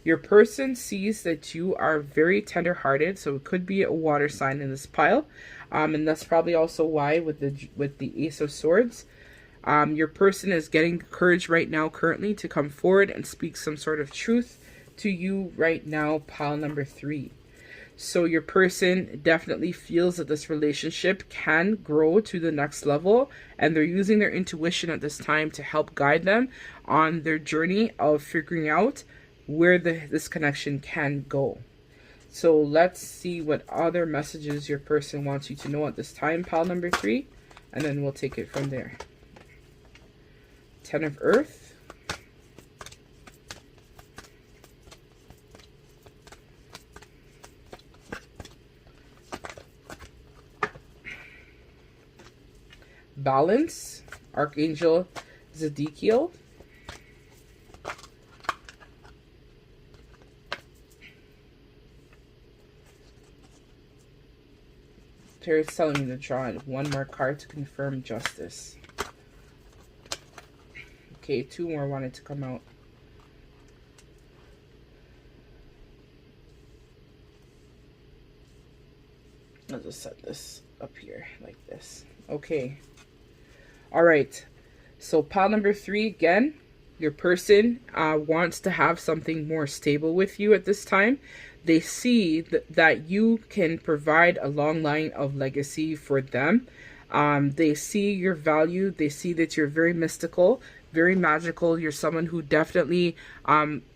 Your person sees that you are very tender-hearted, so it could be a water sign in this pile, and that's probably also why with the Ace of Swords, your person is getting courage right now currently to come forward and speak some sort of truth to you right now, pile number 3. So your person definitely feels that this relationship can grow to the next level, and they're using their intuition at this time to help guide them on their journey of figuring out where this connection can go. So let's see what other messages your person wants you to know at this time, pile number 3, and then we'll take it from there. 10 of Earth. Balance, Archangel Zedekiel. Spirit's telling me to draw one more card to confirm justice. Okay, 2 more wanted to come out. I'll just set this up here like this. Okay. All right. So pile number 3 again. Your person wants to have something more stable with you at this time. They see that you can provide a long line of legacy for them. They see your value. They see that you're very mystical, very magical. You're someone who definitely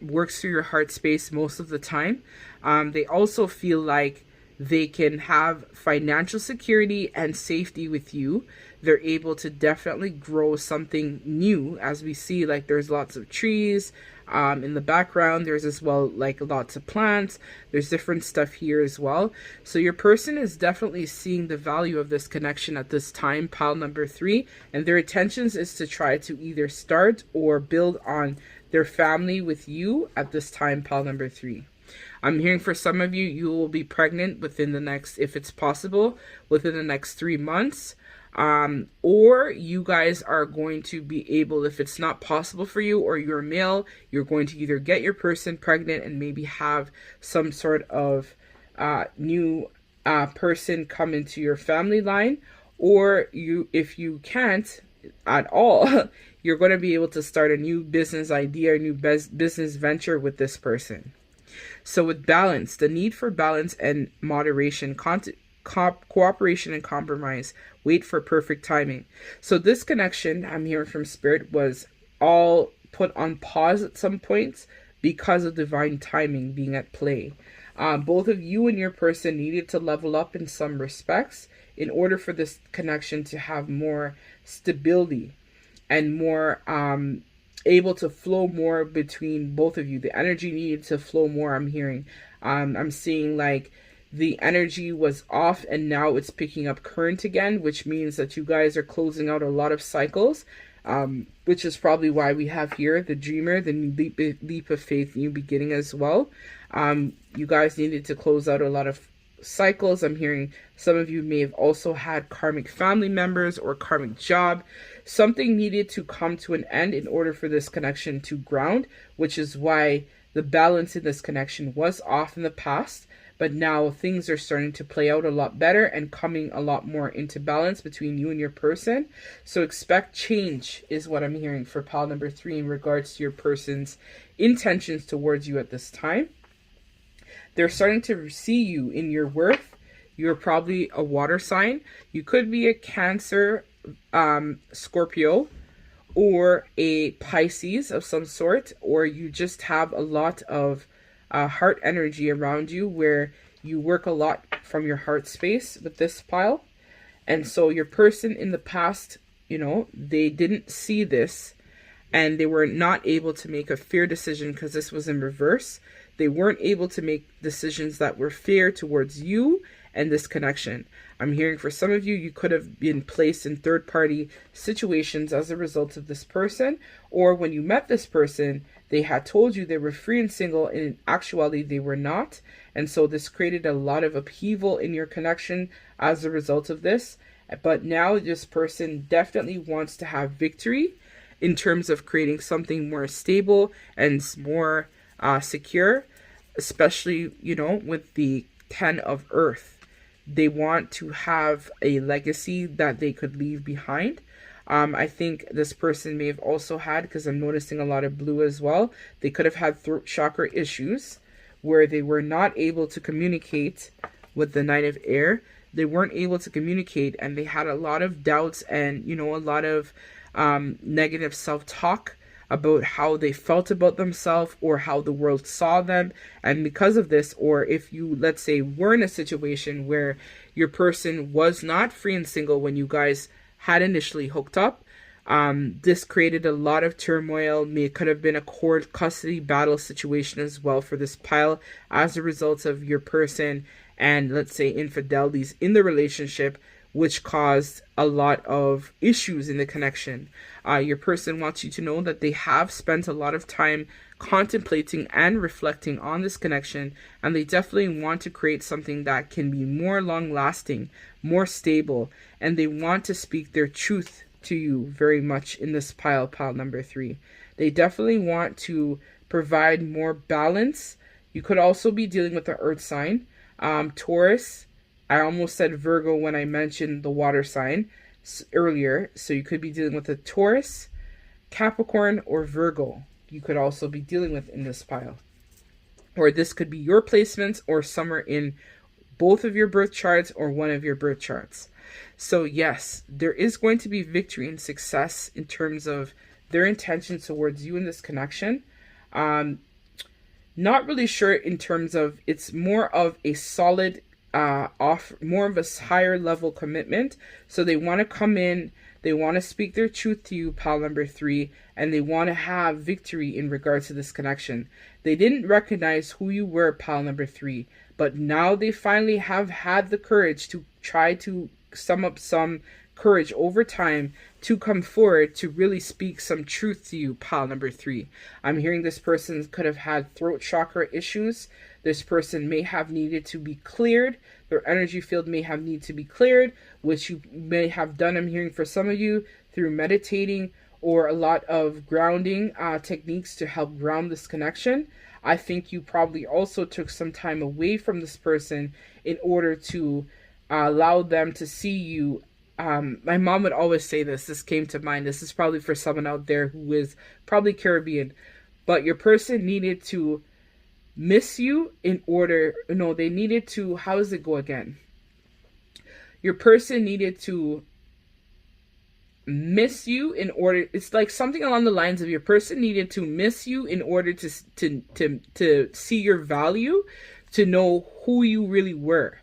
works through your heart space most of the time. They also feel like they can have financial security and safety with you. They're able to definitely grow something new, as we see, like there's lots of trees in the background. There's as well like lots of plants. There's different stuff here as well. So your person is definitely seeing the value of this connection at this time, pile number 3, and their intentions is to try to either start or build on their family with you at this time, pile number 3. I'm hearing for some of you, you will be pregnant within the next, if it's possible, within the next 3 months. Or you guys are going to be able, if it's not possible for you or you're male, you're going to either get your person pregnant and maybe have some sort of new person come into your family line. Or you, if you can't at all, you're going to be able to start a new business idea, a new business venture with this person. So with balance, the need for balance and moderation, cooperation and compromise, wait for perfect timing. So this connection, I'm hearing from Spirit, was all put on pause at some points because of divine timing being at play. Both of you and your person needed to level up in some respects in order for this connection to have more stability and more able to flow more between both of you. The energy needed to flow more, I'm hearing. I'm seeing like the energy was off and now it's picking up current again, which means that you guys are closing out a lot of cycles, which is probably why we have here the dreamer, the new leap of faith, new beginning as well. You guys needed to close out a lot of cycles. I'm hearing some of you may have also had karmic family members or karmic job. Something needed to come to an end in order for this connection to ground, which is why the balance in this connection was off in the past. But now things are starting to play out a lot better and coming a lot more into balance between you and your person. So expect change is what I'm hearing for pile number 3 in regards to your person's intentions towards you at this time. They're starting to see you in your worth. You're probably a water sign. You could be a Cancer, Scorpio, or a Pisces of some sort, or you just have a lot of heart energy around you where you work a lot from your heart space with this pile. And so your person in the past, you know, they didn't see this and they were not able to make a fair decision because this was in reverse. They weren't able to make decisions that were fair towards you and this connection. I'm hearing for some of you, you could have been placed in third-party situations as a result of this person, or when you met this person, they had told you they were free and single, and in actuality, they were not. And so this created a lot of upheaval in your connection as a result of this. But now this person definitely wants to have victory in terms of creating something more stable and more secure, especially, you know, with the 10 of Earth. They want to have a legacy that they could leave behind. I think this person may have also had, because I'm noticing a lot of blue as well, they could have had throat chakra issues where they were not able to communicate with the Nine of Air. They weren't able to communicate and they had a lot of doubts and, you know, a lot of negative self-talk about how they felt about themselves or how the world saw them. And because of this, or if you, let's say, were in a situation where your person was not free and single when you guys had initially hooked up, this created a lot of turmoil. It could have been a court custody battle situation as well for this pile as a result of your person and, let's say, infidelities in the relationship, which caused a lot of issues in the connection. Your person wants you to know that they have spent a lot of time contemplating and reflecting on this connection, and they definitely want to create something that can be more long-lasting, more stable, and they want to speak their truth to you very much in this pile number 3. They definitely want to provide more balance. You could also be dealing with the earth sign, Taurus. I almost said Virgo when I mentioned the water sign earlier. So you could be dealing with a Taurus, Capricorn, or Virgo. You could also be dealing with in this pile. Or this could be your placements or somewhere in both of your birth charts or one of your birth charts. So yes, there is going to be victory and success in terms of their intentions towards you in this connection. Not really sure in terms of, it's more of a solid more of a higher level commitment. So they want to come in, they want to speak their truth to you, pile number 3, and they want to have victory in regards to this connection. They didn't recognize who you were, pile number 3, but now they finally have had the courage to try to sum up some courage over time to come forward to really speak some truth to you, pile number 3. I'm hearing this person could have had throat chakra issues. This person may have needed to be cleared. Their energy field may have needed to be cleared, which you may have done, I'm hearing for some of you, through meditating or a lot of grounding techniques to help ground this connection. I think you probably also took some time away from this person in order to allow them to see you. My mom would always say this came to mind. This is probably for someone out there who is probably Caribbean, but your person needed to miss you in order, no, they needed to, how does it go again? Your person needed to miss you in order, it's like something along the lines of your person needed to miss you in order to see your value, to know who you really were.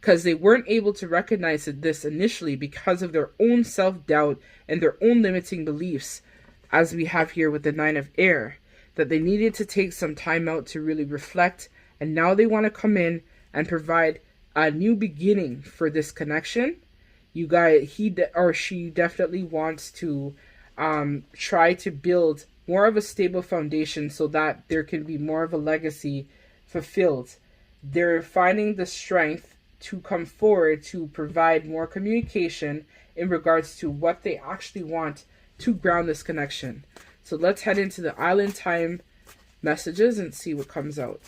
Because they weren't able to recognize this initially because of their own self-doubt and their own limiting beliefs. as we have here with the Nine of Air, that they needed to take some time out to really reflect, and now they want to come in and provide a new beginning for this connection. You guys, he or she definitely wants to try to build more of a stable foundation so that there can be more of a legacy fulfilled. They're finding the strength to come forward to provide more communication in regards to what they actually want to ground this connection. So let's head into the island time messages and see what comes out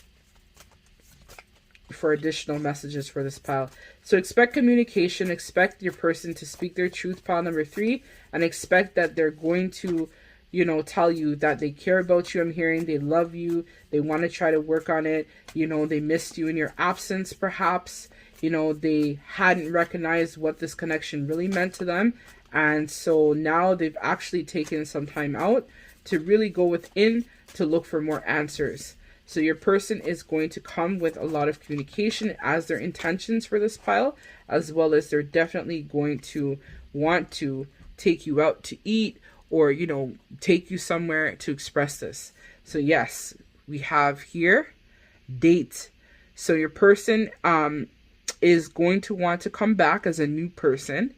for additional messages for this pile. So expect communication, expect your person to speak their truth, pile number 3, and expect that they're going to, you know, tell you that they care about you. I'm hearing they love you, they want to try to work on it, you know, they missed you in your absence perhaps, you know, they hadn't recognized what this connection really meant to them, and so now they've actually taken some time out to really go within to look for more answers. So your person is going to come with a lot of communication as their intentions for this pile, as well as they're definitely going to want to take you out to eat or, you know, take you somewhere to express this. So yes, we have here date. So your person is going to want to come back as a new person.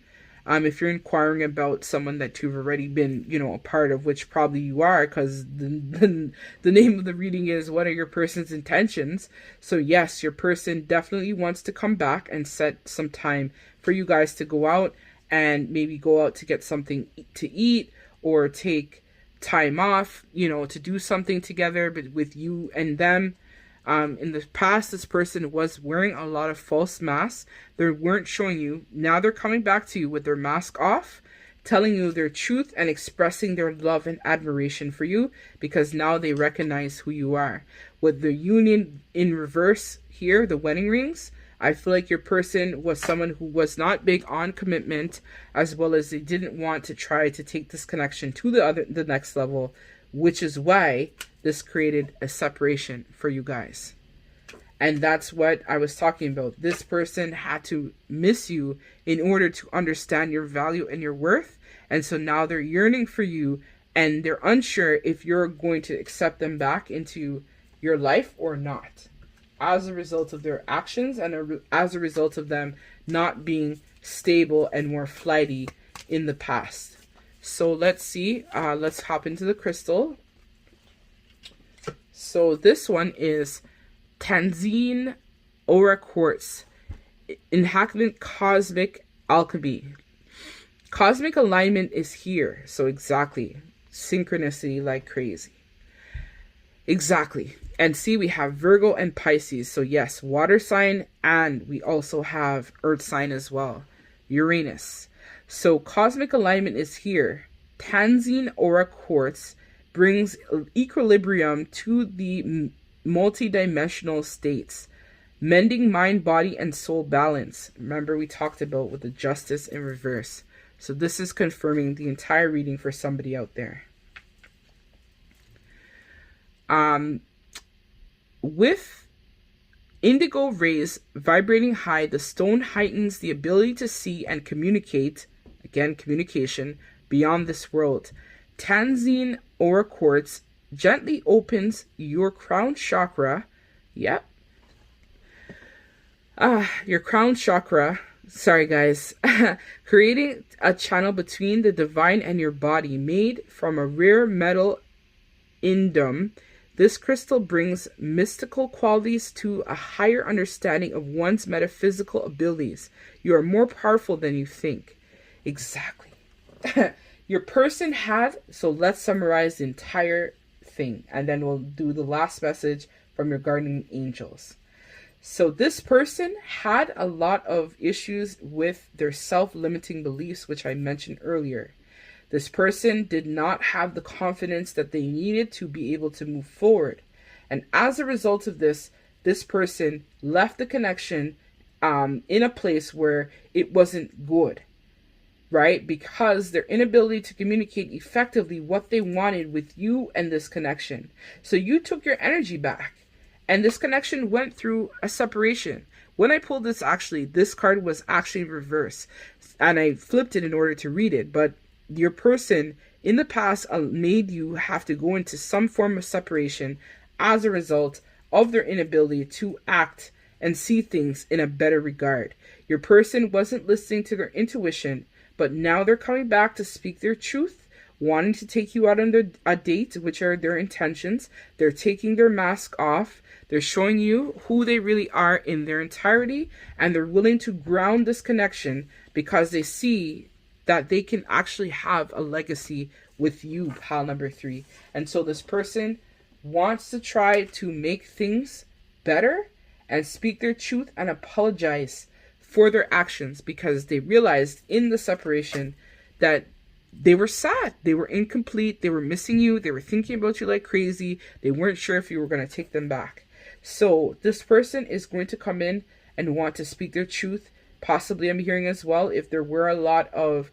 If you're inquiring about someone that you've already been, you know, a part of, which probably you are, because the name of the reading is what are your person's intentions. So yes, your person definitely wants to come back and set some time for you guys to go out and maybe go out to get something to eat or take time off, you know, to do something together, but with you and them. In the past, this person was wearing a lot of false masks. They weren't showing you. Now they're coming back to you with their mask off, telling you their truth and expressing their love and admiration for you, because now they recognize who you are. With the union in reverse here, the wedding rings, I feel like your person was someone who was not big on commitment, as well as they didn't want to try to take this connection to the next level, which is why this created a separation for you guys. And that's what I was talking about. This person had to miss you in order to understand your value and your worth. And so now they're yearning for you, and they're unsure if you're going to accept them back into your life or not, as a result of their actions and as a result of them not being stable and more flighty in the past. So let's see. Let's hop into the crystal. So this one is Tanzine Aura Quartz, Enhancement Cosmic Alchemy. Cosmic alignment is here. So exactly. Synchronicity like crazy. Exactly. And see, we have Virgo and Pisces. So yes, water sign, and we also have earth sign as well. Uranus. So cosmic alignment is here. Tanzine Aura Quartz brings equilibrium to the multidimensional states, mending mind, body, and soul balance. Remember, we talked about with the justice in reverse. So this is confirming the entire reading for somebody out there. With indigo rays vibrating high, the stone heightens the ability to see and communicate, again, communication, beyond this world. Tanzine Aura Quartz gently opens your crown chakra. Yep. Your crown chakra. Sorry, guys. Creating a channel between the divine and your body, made from a rare metal indum. This crystal brings mystical qualities to a higher understanding of one's metaphysical abilities. You are more powerful than you think. Exactly. Your person had, so let's summarize the entire thing, and then we'll do the last message from your guardian angels. So this person had a lot of issues with their self-limiting beliefs, which I mentioned earlier. This person did not have the confidence that they needed to be able to move forward. And as a result of this, this person left the connection in a place where it wasn't good, right? Because their inability to communicate effectively what they wanted with you and this connection. So you took your energy back, and this connection went through a separation. When I pulled this, actually, this card was actually reversed, and I flipped it in order to read it, but your person in the past made you have to go into some form of separation as a result of their inability to act and see things in a better regard. Your person wasn't listening to their intuition, but now they're coming back to speak their truth, wanting to take you out on a date, which are their intentions. They're taking their mask off. They're showing you who they really are in their entirety, and they're willing to ground this connection because they see that they can actually have a legacy with you, pile number 3. And so this person wants to try to make things better and speak their truth and apologize for their actions, because they realized in the separation that they were sad, they were incomplete, they were missing you, they were thinking about you like crazy, they weren't sure if you were going to take them back. So this person is going to come in and want to speak their truth. Possibly I'm hearing as well, if there were a lot of,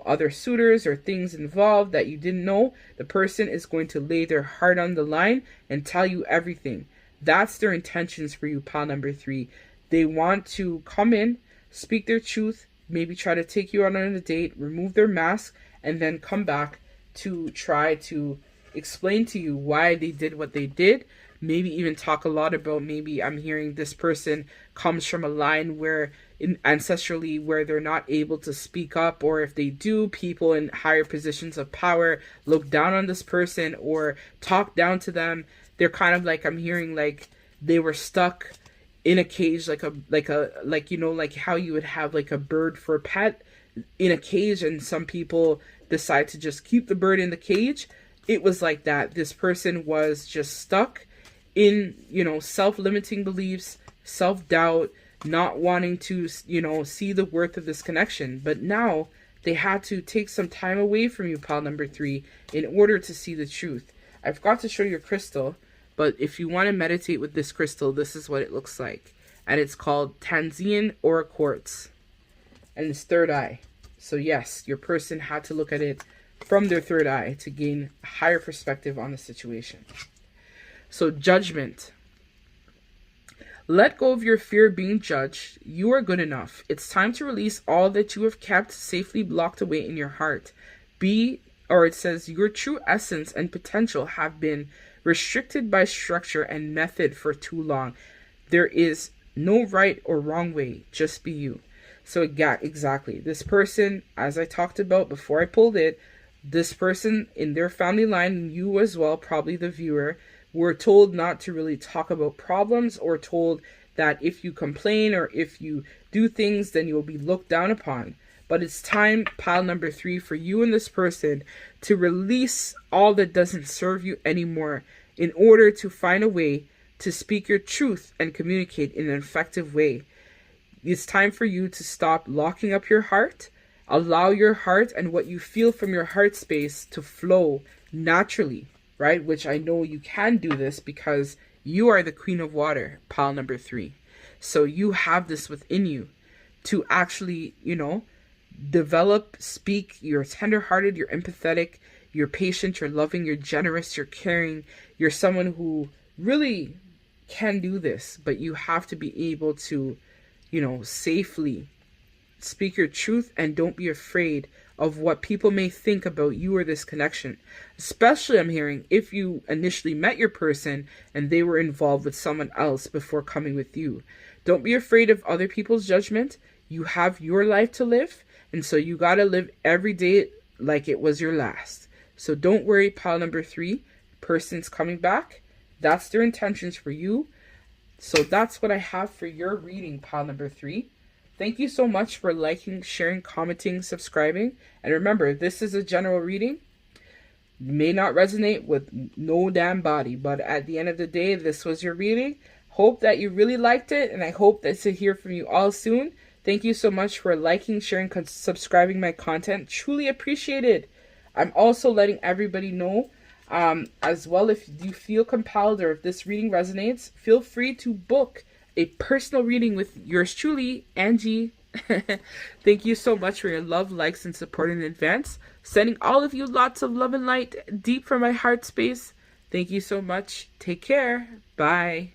other suitors or things involved that you didn't know, the person is going to lay their heart on the line and tell you everything. That's their intentions for you, pile number 3. They want to come in, speak their truth, maybe try to take you out on a date, remove their mask, and then come back to try to explain to you why they did what they did. Maybe even talk a lot about, maybe I'm hearing this person comes from a line where ancestrally where they're not able to speak up, or if they do, people in higher positions of power look down on this person or talk down to them. They're kind of like, I'm hearing like they were stuck in a cage, like how you would have like a bird for a pet in a cage, and some people decide to just keep the bird in the cage. It was like that. This person was just stuck in, self-limiting beliefs, self-doubt, not wanting to, see the worth of this connection. But now they had to take some time away from you, pile number 3, in order to see the truth. I forgot to show you a crystal, but if you want to meditate with this crystal, this is what it looks like. And it's called Tanzanian Aura Quartz. And it's third eye. So yes, your person had to look at it from their third eye to gain a higher perspective on the situation. So judgment. Let go of your fear of being judged. You are good enough. It's time to release all that you have kept safely locked away in your heart. It says your true essence and potential have been restricted by structure and method for too long. There is no right or wrong way. Just be you. So exactly. This person, as I talked about before I pulled it, this person in their family line, you as well, probably the viewer, were told not to really talk about problems, or told that if you complain or if you do things, then you'll be looked down upon. But it's time, pile number 3, for you and this person to release all that doesn't serve you anymore in order to find a way to speak your truth and communicate in an effective way. It's time for you to stop locking up your heart. Allow your heart and what you feel from your heart space to flow naturally, right? Which I know you can do this because you are the queen of water, pile number 3. So you have this within you to actually, develop, speak. You're tenderhearted, you're empathetic, you're patient, you're loving, you're generous, you're caring. You're someone who really can do this, but you have to be able to, safely speak your truth, and don't be afraid of what people may think about you or this connection. Especially, I'm hearing, if you initially met your person and they were involved with someone else before coming with you. Don't be afraid of other people's judgment. You have your life to live, and so you got to live every day like it was your last. So don't worry, pile number 3. Person's coming back. That's their intentions for you. So that's what I have for your reading, pile number 3. Thank you so much for liking, sharing, commenting, subscribing. And remember, this is a general reading. May not resonate with no damn body, but at the end of the day, this was your reading. Hope that you really liked it, and I hope to hear from you all soon. Thank you so much for liking, sharing, subscribing my content. Truly appreciated. I'm also letting everybody know as well, if you feel compelled or if this reading resonates, feel free to book a personal reading with yours truly, Angie. Thank you so much for your love, likes, and support in advance. Sending all of you lots of love and light deep from my heart space. Thank you so much. Take care. Bye.